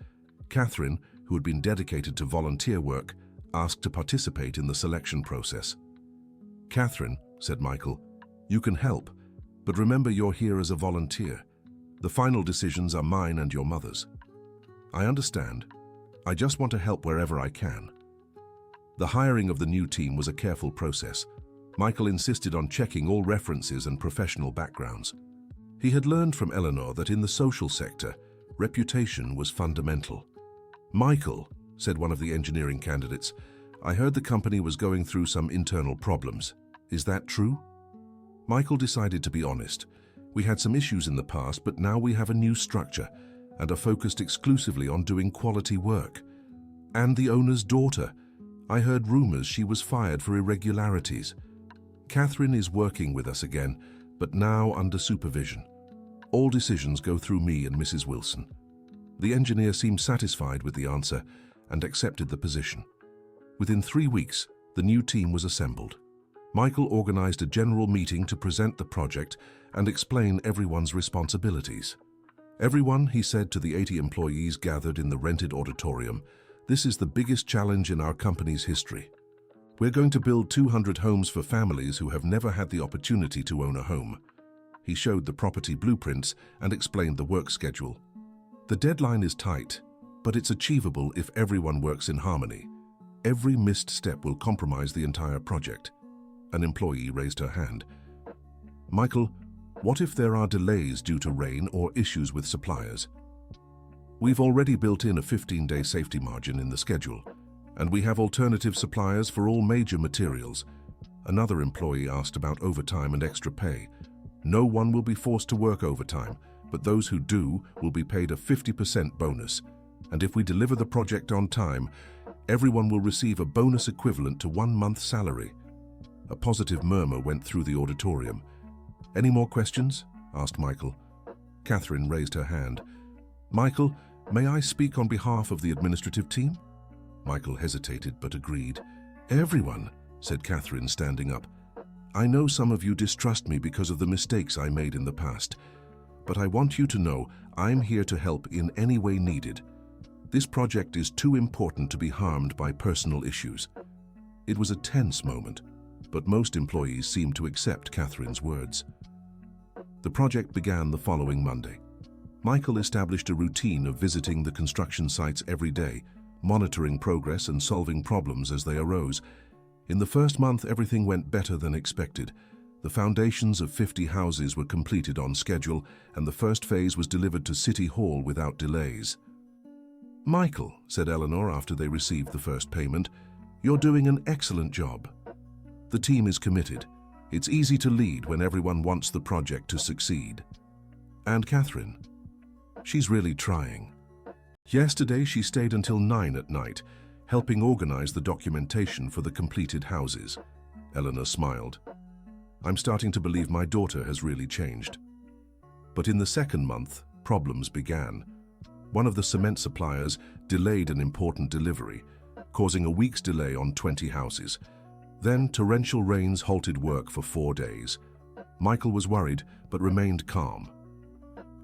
Catherine, who had been dedicated to volunteer work, asked to participate in the selection process. Catherine, said Michael, you can help, but remember you're here as a volunteer. The final decisions are mine and your mother's. I understand. I just want to help wherever I can. The hiring of the new team was a careful process. Michael insisted on checking all references and professional backgrounds. He had learned from Eleanor that in the social sector, reputation was fundamental. Michael, said one of the engineering candidates, I heard the company was going through some internal problems. Is that true? Michael decided to be honest. We had some issues in the past, but now we have a new structure and are focused exclusively on doing quality work. And the owner's daughter. I heard rumors she was fired for irregularities. Catherine is working with us again, but now under supervision. All decisions go through me and Mrs. Wilson. The engineer seemed satisfied with the answer and accepted the position. Within 3 weeks, the new team was assembled. Michael organized a general meeting to present the project and explain everyone's responsibilities. Everyone, he said to the 80 employees gathered in the rented auditorium, this is the biggest challenge in our company's history. We're going to build 200 homes for families who have never had the opportunity to own a home. He showed the property blueprints and explained the work schedule. The deadline is tight, but it's achievable if everyone works in harmony. Every missed step will compromise the entire project. An employee raised her hand. Michael, what if there are delays due to rain or issues with suppliers? We've already built in a 15-day safety margin in the schedule, and we have alternative suppliers for all major materials. Another employee asked about overtime and extra pay. No one will be forced to work overtime, but those who do will be paid a 50% bonus. And if we deliver the project on time, everyone will receive a bonus equivalent to 1 month's salary. A positive murmur went through the auditorium. Any more questions? Asked Michael. Catherine raised her hand. Michael, may I speak on behalf of the administrative team? Michael hesitated but agreed. Everyone, said Catherine, standing up. I know some of you distrust me because of the mistakes I made in the past, but I want you to know I'm here to help in any way needed. This project is too important to be harmed by personal issues. It was a tense moment, but most employees seemed to accept Catherine's words. The project began the following Monday. Michael established a routine of visiting the construction sites every day, monitoring progress and solving problems as they arose. In the first month, everything went better than expected. The foundations of 50 houses were completed on schedule, and the first phase was delivered to City Hall without delays. Michael, said Eleanor after they received the first payment, you're doing an excellent job. The team is committed. It's easy to lead when everyone wants the project to succeed. And Catherine? She's really trying. Yesterday she stayed until 9 at night, helping organize the documentation for the completed houses. Eleanor smiled. I'm starting to believe my daughter has really changed. But in the second month, problems began. One of the cement suppliers delayed an important delivery, causing a week's delay on 20 houses. Then torrential rains halted work for 4 days. Michael was worried, but remained calm.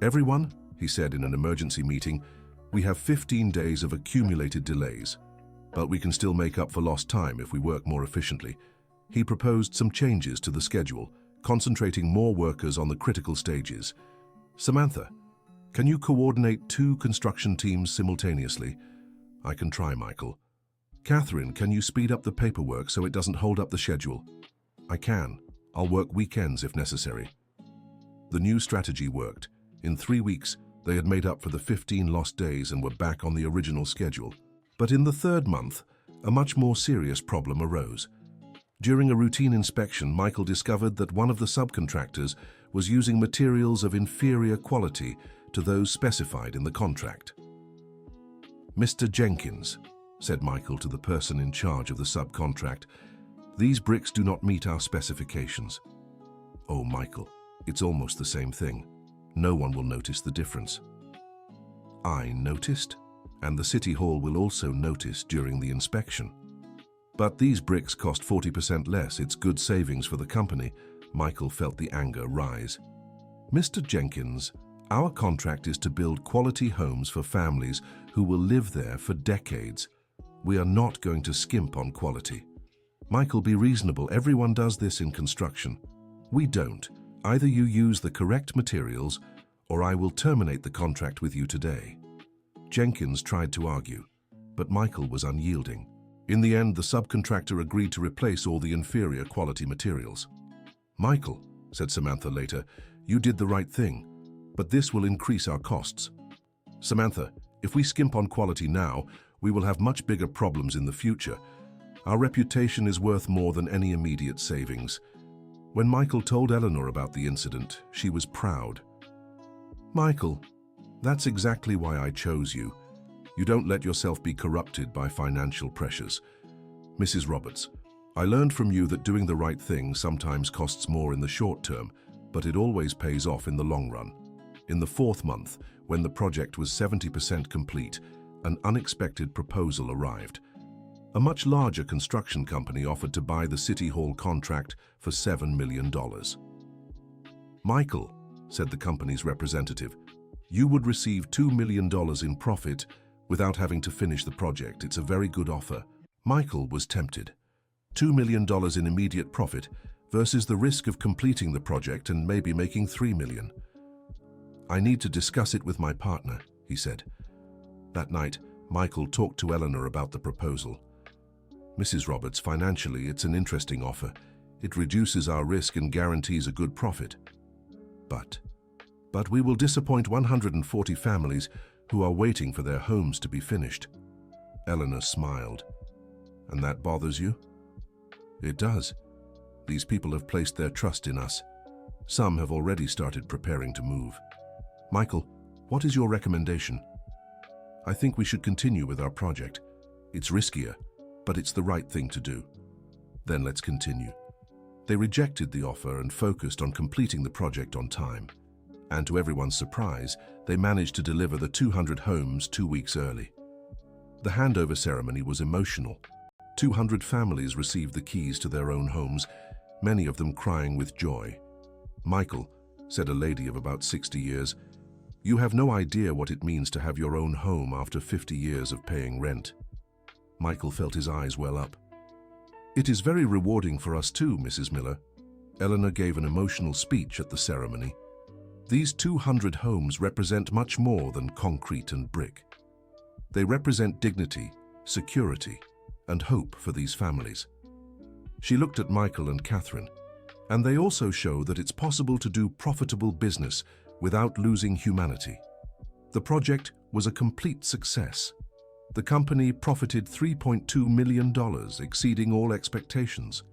Everyone, he said in an emergency meeting, we have 15 days of accumulated delays, but we can still make up for lost time if we work more efficiently. He proposed some changes to the schedule, concentrating more workers on the critical stages. Samantha, can you coordinate 2 construction teams simultaneously? I can try, Michael. Catherine, can you speed up the paperwork so it doesn't hold up the schedule? I can. I'll work weekends if necessary. The new strategy worked. In 3 weeks, they had made up for the 15 lost days and were back on the original schedule. But in the 3rd month, a much more serious problem arose. During a routine inspection, Michael discovered that one of the subcontractors was using materials of inferior quality to those specified in the contract. Mr. Jenkins, said Michael to the person in charge of the subcontract, these bricks do not meet our specifications. Oh, Michael, it's almost the same thing. No one will notice the difference. I noticed, and the City Hall will also notice during the inspection. But these bricks cost 40% less. It's good savings for the company. Michael felt the anger rise. Mr. Jenkins, our contract is to build quality homes for families who will live there for decades. We are not going to skimp on quality. Michael, be reasonable. Everyone does this in construction. We don't. Either you use the correct materials, or I will terminate the contract with you today. Jenkins tried to argue, but Michael was unyielding. In the end, the subcontractor agreed to replace all the inferior quality materials. Michael, said Samantha later, you did the right thing, but this will increase our costs. Samantha, if we skimp on quality now, we will have much bigger problems in the future. Our reputation is worth more than any immediate savings. When Michael told Eleanor about the incident, she was proud. Michael, that's exactly why I chose you. You don't let yourself be corrupted by financial pressures. Mrs. Roberts, I learned from you that doing the right thing sometimes costs more in the short term, but it always pays off in the long run. In the 4th month, when the project was 70% complete, an unexpected proposal arrived. A much larger construction company offered to buy the City Hall contract for $7 million. Michael, said the company's representative, you would receive $2 million in profit without having to finish the project. It's a very good offer. Michael was tempted. $2 million in immediate profit versus the risk of completing the project and maybe making $3 million. I need to discuss it with my partner, he said. That night, Michael talked to Eleanor about the proposal. Mrs. Roberts, financially, it's an interesting offer. It reduces our risk and guarantees a good profit. But we will disappoint 140 families who are waiting for their homes to be finished. Eleanor smiled. And that bothers you? It does. These people have placed their trust in us. Some have already started preparing to move. Michael, what is your recommendation? I think we should continue with our project. It's riskier, but it's the right thing to do. Then let's continue. They rejected the offer and focused on completing the project on time. And to everyone's surprise, they managed to deliver the 200 homes 2 weeks early. The handover ceremony was emotional. 200 families received the keys to their own homes, many of them crying with joy. Michael, said a lady of about 60 years, you have no idea what it means to have your own home after 50 years of paying rent. Michael felt his eyes well up. It is very rewarding for us too, Mrs. Miller. Eleanor gave an emotional speech at the ceremony. These 200 homes represent much more than concrete and brick. They represent dignity, security, and hope for these families. She looked at Michael and Catherine, and they also show that it's possible to do profitable business without losing humanity. The project was a complete success. The company profited $3.2 million, exceeding all expectations.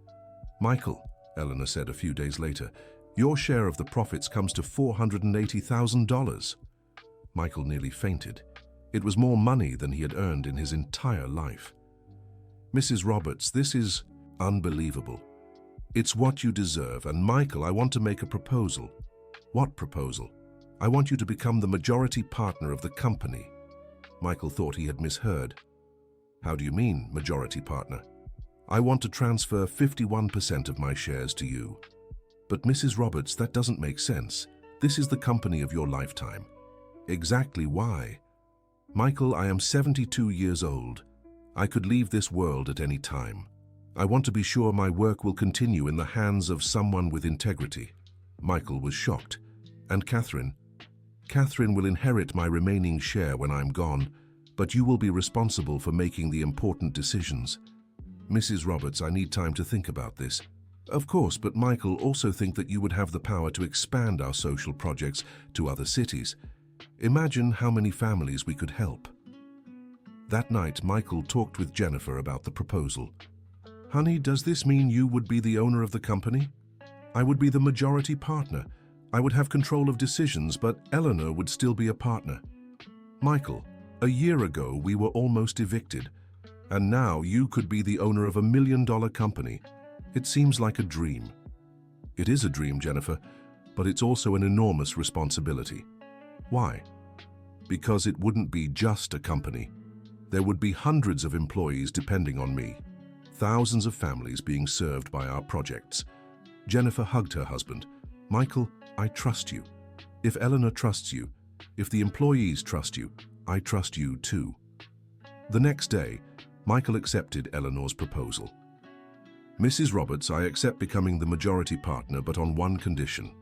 Michael, Eleanor said a few days later, your share of the profits comes to $480,000. Michael nearly fainted. It was more money than he had earned in his entire life. Mrs. Roberts, this is unbelievable. It's what you deserve, and Michael, I want to make a proposal. What proposal? I want you to become the majority partner of the company. Michael thought he had misheard. How do you mean, majority partner? I want to transfer 51% of my shares to you. But Mrs. Roberts, that doesn't make sense. This is the company of your lifetime. Exactly why? Michael, I am 72 years old. I could leave this world at any time. I want to be sure my work will continue in the hands of someone with integrity. Michael was shocked. And Catherine? Catherine will inherit my remaining share when I'm gone, but you will be responsible for making the important decisions. Mrs. Roberts, I need time to think about this. Of course, but Michael, also think that you would have the power to expand our social projects to other cities. Imagine how many families we could help. That night, Michael talked with Jennifer about the proposal. Honey, does this mean you would be the owner of the company? I would be the majority partner. I would have control of decisions, but Eleanor would still be a partner. Michael, a year ago we were almost evicted, and now you could be the owner of $1 million company. It seems like a dream. It is a dream, Jennifer, but it's also an enormous responsibility. Why? Because it wouldn't be just a company. There would be hundreds of employees depending on me, thousands of families being served by our projects. Jennifer hugged her husband. Michael, I trust you. If Eleanor trusts you, if the employees trust you, I trust you too. The next day, Michael accepted Eleanor's proposal. Mrs. Roberts, I accept becoming the majority partner, but on one condition.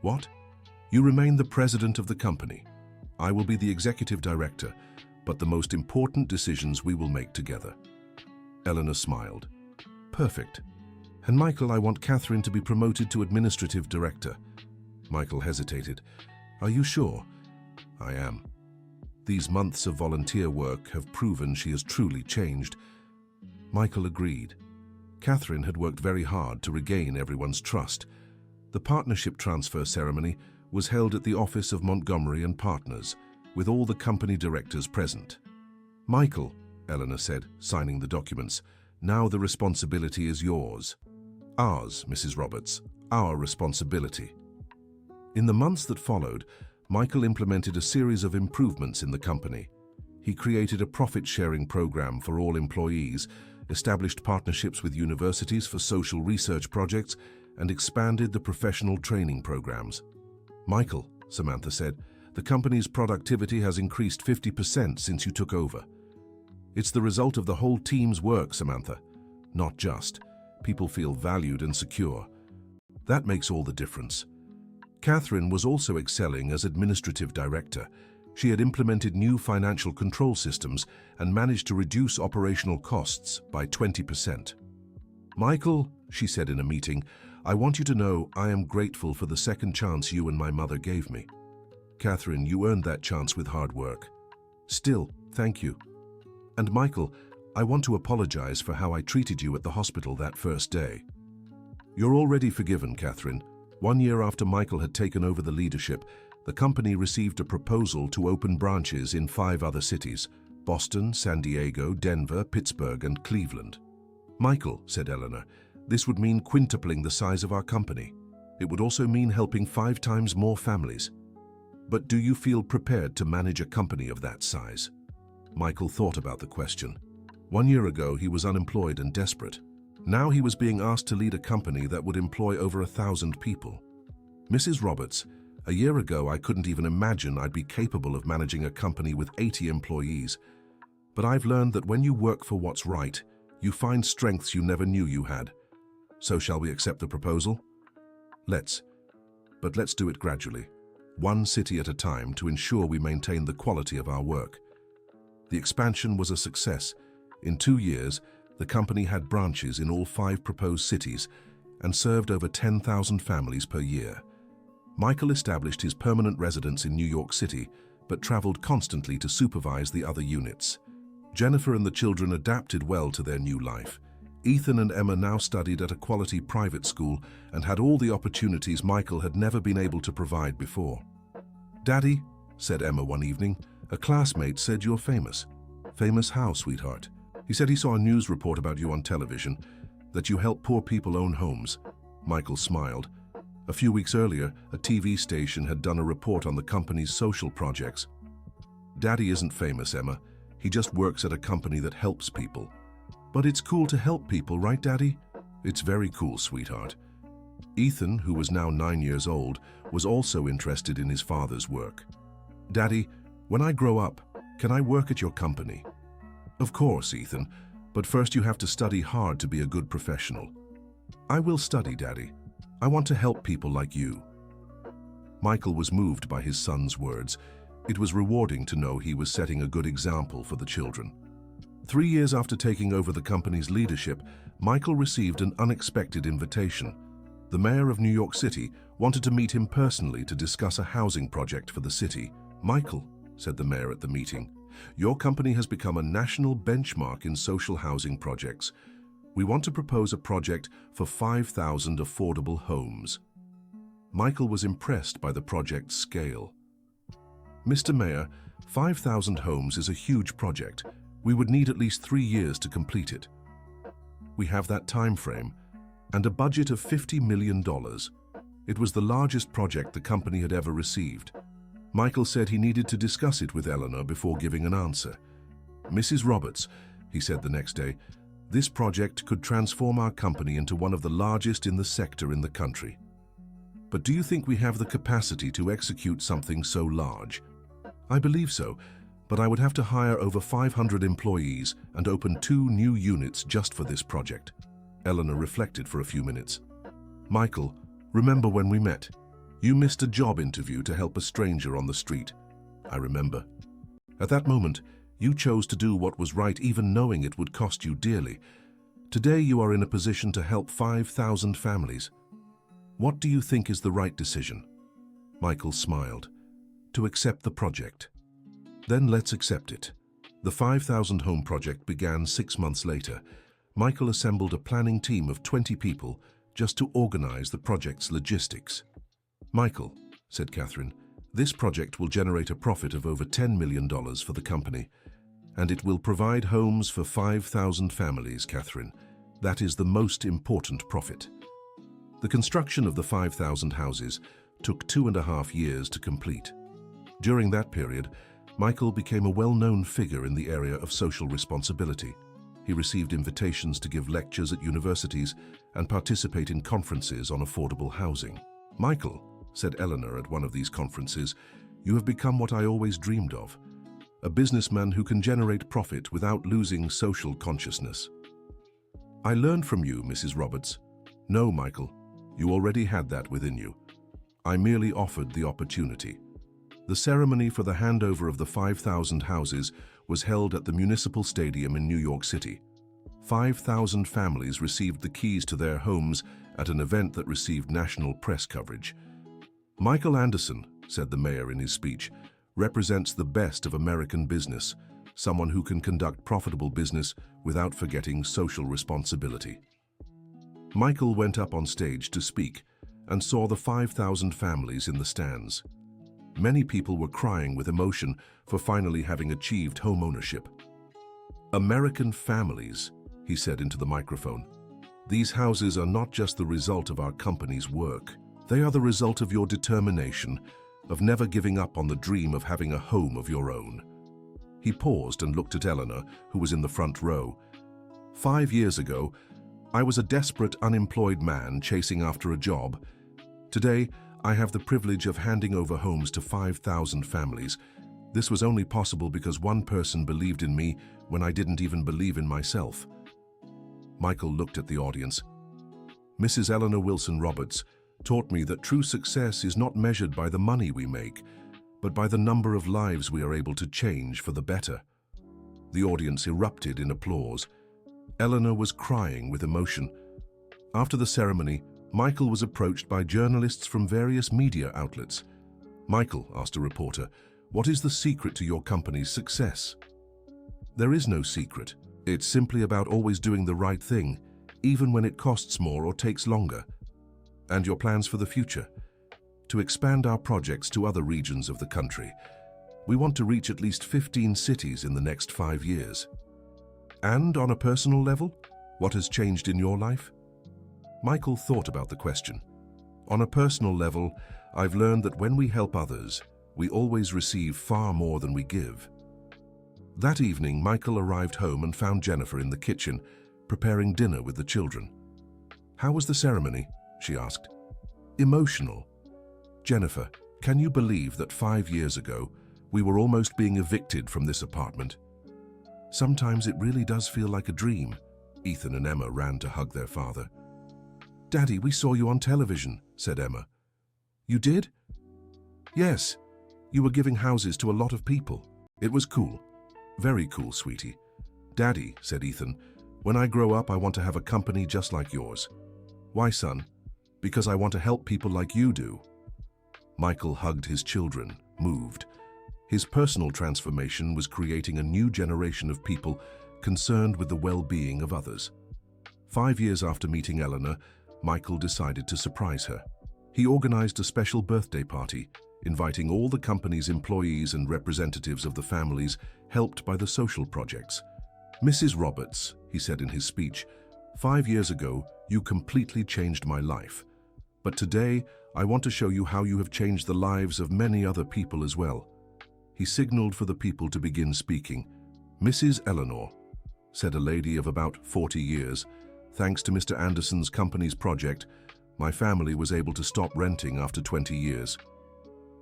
What? You remain the president of the company. I will be the executive director, but the most important decisions we will make together. Eleanor smiled. Perfect. And Michael, I want Catherine to be promoted to administrative director. Michael hesitated. Are you sure? I am. These months of volunteer work have proven she has truly changed. Michael agreed. Catherine had worked very hard to regain everyone's trust. The partnership transfer ceremony was held at the office of Montgomery and Partners, with all the company directors present. "Michael," Eleanor said, signing the documents, "now the responsibility is yours." "Ours, Mrs. Roberts, our responsibility." In the months that followed, Michael implemented a series of improvements in the company. He created a profit-sharing program for all employees, established partnerships with universities for social research projects, and expanded the professional training programs. "Michael," Samantha said, "the company's productivity has increased 50% since you took over." "It's the result of the whole team's work, Samantha. Not just. People feel valued and secure. That makes all the difference." Catherine was also excelling as administrative director. She had implemented new financial control systems and managed to reduce operational costs by 20%. "Michael," she said in a meeting, "I want you to know I am grateful for the second chance you and my mother gave me. Catherine, you earned that chance with hard work. Still, thank you. And Michael, I want to apologize for how I treated you at the hospital that first day." "You're already forgiven, Catherine." 1 year after Michael had taken over the leadership, the company received a proposal to open branches in 5 other cities: Boston, San Diego, Denver, Pittsburgh, and Cleveland. "Michael," said Eleanor, "this would mean quintupling the size of our company. It would also mean helping 5 times more families. But do you feel prepared to manage a company of that size?" Michael thought about the question. 1 year ago, he was unemployed and desperate. Now he was being asked to lead a company that would employ over 1,000 people. "Mrs. Roberts, a year ago I couldn't even imagine I'd be capable of managing a company with 80 employees. But I've learned that when you work for what's right, you find strengths you never knew you had. So shall we accept the proposal?" But let's do it gradually, 1 city at a time, to ensure we maintain the quality of our work." The expansion was a success. In 2 years, the company had branches in all 5 proposed cities and served over 10,000 families per year. Michael established his permanent residence in New York City, but traveled constantly to supervise the other units. Jennifer and the children adapted well to their new life. Ethan and Emma now studied at a quality private school and had all the opportunities Michael had never been able to provide before. "Daddy," said Emma one evening, "a classmate said you're famous." "Famous how, sweetheart?" "He said he saw a news report about you on television, that you help poor people own homes." Michael smiled. A few weeks earlier, a TV station had done a report on the company's social projects. "Daddy isn't famous, Emma. He just works at a company that helps people." "But it's cool to help people, right, Daddy?" "It's very cool, sweetheart." Ethan, who was now 9 years old, was also interested in his father's work. "Daddy, when I grow up, can I work at your company?" "Of course, Ethan, but first you have to study hard to be a good professional." "I will study, Daddy. I want to help people like you." Michael was moved by his son's words. It was rewarding to know he was setting a good example for the children. 3 years after taking over the company's leadership, Michael received an unexpected invitation. The mayor of New York City wanted to meet him personally to discuss a housing project for the city. "Michael," said the mayor at the meeting, "your company has become a national benchmark in social housing projects. We want to propose a project for 5,000 affordable homes." Michael was impressed by the project's scale. "Mr. Mayor, 5,000 homes is a huge project. We would need at least 3 years to complete it. We have that time frame and a budget of $50 million. It was the largest project the company had ever received." Michael said he needed to discuss it with Eleanor before giving an answer. "Mrs. Roberts," he said the next day, "this project could transform our company into one of the largest in the sector in the country. But do you think we have the capacity to execute something so large?" "I believe so, but I would have to hire over 500 employees and open 2 new units just for this project." Eleanor reflected for a few minutes. "Michael, remember when we met? You missed a job interview to help a stranger on the street." "I remember. At that moment, you chose to do what was right even knowing it would cost you dearly. Today you are in a position to help 5,000 families. What do you think is the right decision?" Michael smiled. "To accept the project." "Then let's accept it." The 5,000 home project began 6 months later. Michael assembled a planning team of 20 people just to organize the project's logistics. "Michael," said Catherine, "this project will generate a profit of over $10 million for the company, and it will provide homes for 5,000 families, Catherine. That is the most important profit." The construction of the 5,000 houses took 2.5 years to complete. During that period, Michael became a well-known figure in the area of social responsibility. He received invitations to give lectures at universities and participate in conferences on affordable housing. "Michael," said Eleanor at one of these conferences, "you have become what I always dreamed of, a businessman who can generate profit without losing social consciousness." "I learned from you, Mrs. Roberts." "No, Michael, you already had that within you. I merely offered the opportunity." The ceremony for the handover of the 5,000 houses was held at the Municipal Stadium in New York City. 5,000 families received the keys to their homes at an event that received national press coverage. "Michael Anderson," said the mayor in his speech, "represents the best of American business, someone who can conduct profitable business without forgetting social responsibility." Michael went up on stage to speak and saw the 5,000 families in the stands. Many people were crying with emotion for finally having achieved home ownership. "American families," he said into the microphone. "These houses are not just the result of our company's work. They are the result of your determination, of never giving up on the dream of having a home of your own." He paused and looked at Eleanor, who was in the front row. "5 years ago, I was a desperate, unemployed man chasing after a job. Today, I have the privilege of handing over homes to 5,000 families. This was only possible because one person believed in me when I didn't even believe in myself." Michael looked at the audience. "Mrs. Eleanor Wilson Roberts taught me that true success is not measured by the money we make, but by the number of lives we are able to change for the better." The audience erupted in applause. Eleanor was crying with emotion. After the ceremony, Michael was approached by journalists from various media outlets. "Michael," asked a reporter, "what is the secret to your company's success?" "There is no secret. It's simply about always doing the right thing, even when it costs more or takes longer." "And your plans for the future?" "To expand our projects to other regions of the country. We want to reach at least 15 cities in the next 5 years." "And on a personal level, what has changed in your life?" Michael thought about the question. "On a personal level, I've learned that when we help others, we always receive far more than we give." That evening, Michael arrived home and found Jennifer in the kitchen, preparing dinner with the children. "How was the ceremony?" she asked. "Emotional. Jennifer, can you believe that 5 years ago, we were almost being evicted from this apartment? Sometimes it really does feel like a dream." Ethan and Emma ran to hug their father. "Daddy, we saw you on television," said Emma. "You did?" "Yes. You were giving houses to a lot of people. It was cool. Very cool, sweetie." "Daddy," said Ethan, "when I grow up, I want to have a company just like yours." "Why, son?" "Because I want to help people like you do." Michael hugged his children, moved. His personal transformation was creating a new generation of people concerned with the well-being of others. 5 years after meeting Eleanor, Michael decided to surprise her. He organized a special birthday party, inviting all the company's employees and representatives of the families helped by the social projects. "Mrs. Roberts," he said in his speech, "5 years ago, you completely changed my life. But today, I want to show you how you have changed the lives of many other people as well." He signaled for the people to begin speaking. "Mrs. Eleanor," said a lady of about 40 years, "thanks to Mr. Anderson's company's project, my family was able to stop renting after 20 years.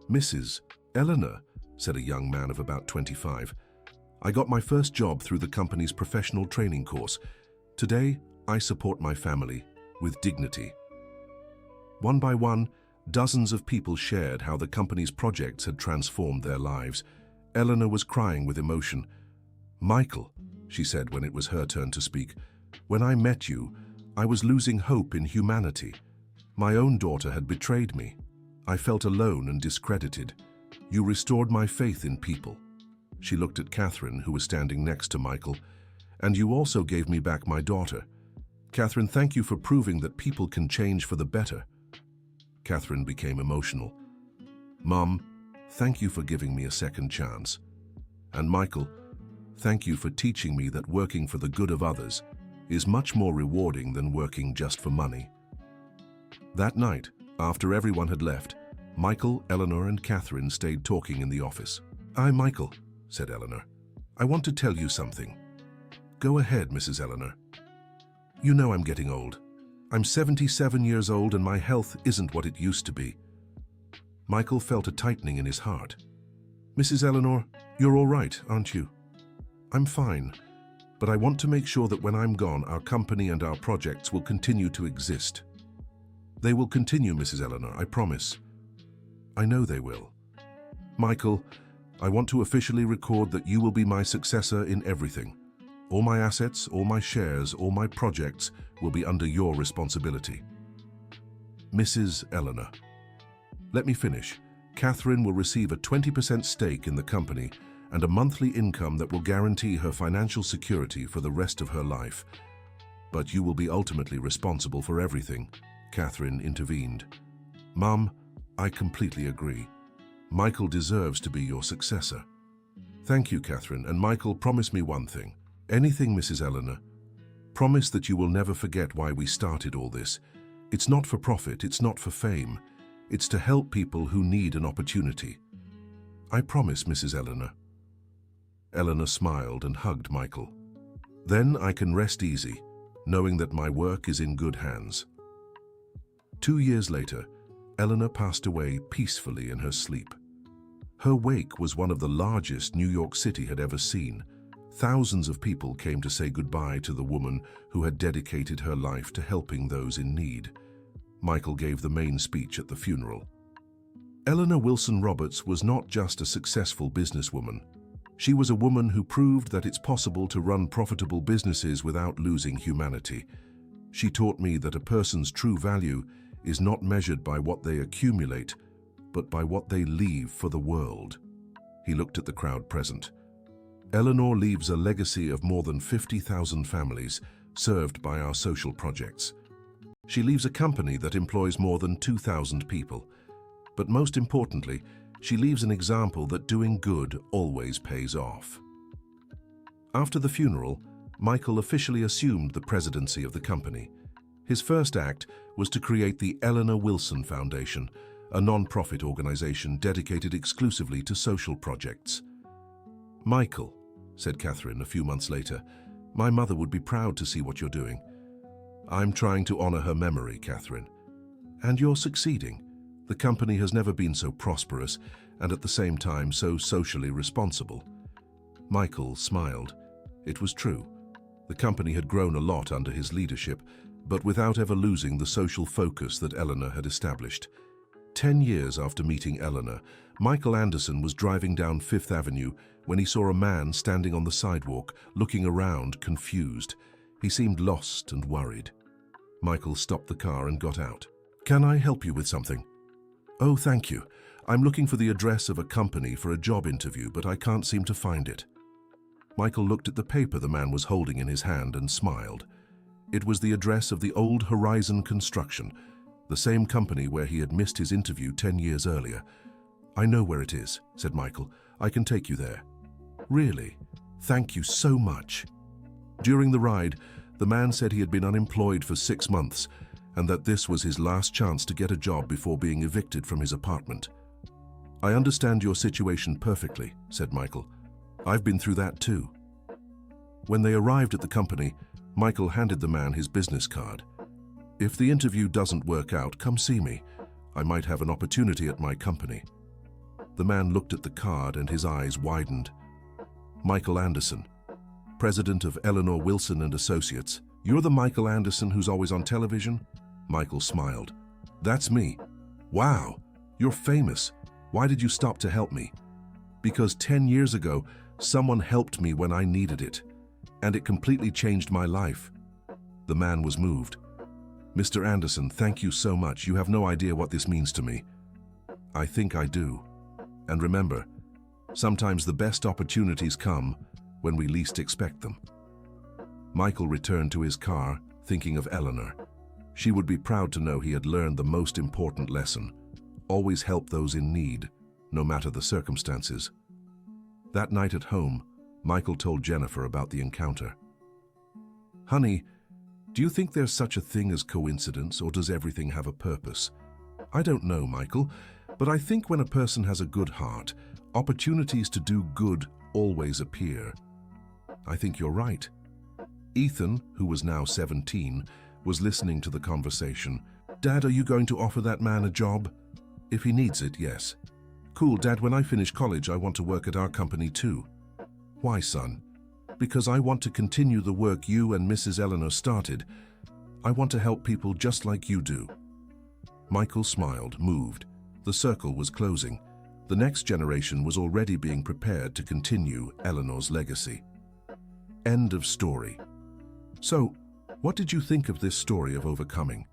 "Mrs. Eleanor," said a young man of about 25, "I got my first job through the company's professional training course. Today, I support my family with dignity." One by one, dozens of people shared how the company's projects had transformed their lives. Eleanor was crying with emotion. "Michael," she said when it was her turn to speak, "when I met you, I was losing hope in humanity. My own daughter had betrayed me. I felt alone and discredited. You restored my faith in people." She looked at Catherine, who was standing next to Michael, And you also gave me back my daughter. Catherine, thank you for proving that people can change for the better. Catherine became emotional. Mom, thank you for giving me a second chance. And Michael, thank you for teaching me that working for the good of others is much more rewarding than working just for money. That night, after everyone had left, Michael, Eleanor, and Catherine stayed talking in the office. Michael, said Eleanor. I want to tell you something. Go ahead, Mrs. Eleanor. You know I'm getting old. I'm 77 years old and my health isn't what it used to be. Michael felt a tightening in his heart. Mrs. Eleanor, you're all right, aren't you? I'm fine, but I want to make sure that when I'm gone, our company and our projects will continue to exist. They will continue, Mrs. Eleanor, I promise. I know they will. Michael, I want to officially record that you will be my successor in everything. All my assets, all my shares, all my projects will be under your responsibility. Mrs. Eleanor. Let me finish. Catherine will receive a 20% stake in the company and a monthly income that will guarantee her financial security for the rest of her life. But you will be ultimately responsible for everything, Catherine intervened. Mum, I completely agree. Michael deserves to be your successor. Thank you, Catherine, and Michael, promise me one thing. Anything, Mrs. Eleanor. Promise that you will never forget why we started all this. It's not for profit, it's not for fame. It's to help people who need an opportunity. I promise, Mrs. Eleanor. Eleanor smiled and hugged Michael. Then I can rest easy, knowing that my work is in good hands. 2 years later, Eleanor passed away peacefully in her sleep. Her wake was one of the largest New York City had ever seen. Thousands of people came to say goodbye to the woman who had dedicated her life to helping those in need. Michael gave the main speech at the funeral. Eleanor Wilson Roberts was not just a successful businesswoman. She was a woman who proved that it's possible to run profitable businesses without losing humanity. She taught me that a person's true value is not measured by what they accumulate, but by what they leave for the world. He looked at the crowd present. Eleanor leaves a legacy of more than 50,000 families served by our social projects. She leaves a company that employs more than 2,000 people. But most importantly, she leaves an example that doing good always pays off. After the funeral, Michael officially assumed the presidency of the company. His first act was to create the Eleanor Wilson Foundation, a non-profit organization dedicated exclusively to social projects. Michael, said Catherine a few months later, my mother would be proud to see what you're doing. I'm trying to honor her memory, Catherine. And you're succeeding. The company has never been so prosperous and at the same time so socially responsible. Michael smiled. It was true. The company had grown a lot under his leadership, but without ever losing the social focus that Eleanor had established. 10 years after meeting Eleanor, Michael Anderson was driving down Fifth Avenue when he saw a man standing on the sidewalk, looking around, confused. He seemed lost and worried. Michael stopped the car and got out. Can I help you with something? Oh, thank you. I'm looking for the address of a company for a job interview, but I can't seem to find it. Michael looked at the paper the man was holding in his hand and smiled. It was the address of the Old Horizon Construction, the same company where he had missed his interview 10 years earlier. I know where it is, said Michael. I can take you there. Really? Thank you so much. During the ride, the man said he had been unemployed for 6 months and that this was his last chance to get a job before being evicted from his apartment. I understand your situation perfectly, said Michael. I've been through that too. When they arrived at the company, Michael handed the man his business card. If the interview doesn't work out, come see me. I might have an opportunity at my company. The man looked at the card and his eyes widened. Michael Anderson, president of Eleanor Wilson and Associates. You're the Michael Anderson who's always on television? Michael smiled. That's me. Wow, you're famous. Why did you stop to help me? Because 10 years ago, someone helped me when I needed it, and it completely changed my life. The man was moved. Mr. Anderson, thank you so much. You have no idea what this means to me. I think I do. And remember, sometimes the best opportunities come when we least expect them. Michael returned to his car, thinking of Eleanor. She would be proud to know he had learned the most important lesson: always help those in need, no matter the circumstances. That night at home, Michael told Jennifer about the encounter. "Honey, do you think there's such a thing as coincidence, or does everything have a purpose?" "I don't know, Michael, but I think when a person has a good heart, opportunities to do good always appear." "I think you're right." Ethan, who was now 17, was listening to the conversation. "Dad, are you going to offer that man a job?" "If he needs it, yes." "Cool, Dad, when I finish college, I want to work at our company too." "Why, son?" "Because I want to continue the work you and Mrs. Eleanor started. I want to help people just like you do." Michael smiled, moved. The circle was closing. The next generation was already being prepared to continue Eleanor's legacy. End of story. So, what did you think of this story of overcoming?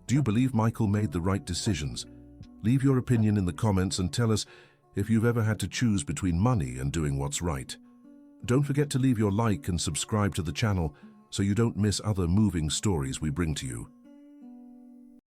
Do you believe Michael made the right decisions? Leave your opinion in the comments and tell us if you've ever had to choose between money and doing what's right. Don't forget to leave your like and subscribe to the channel so you don't miss other moving stories we bring to you.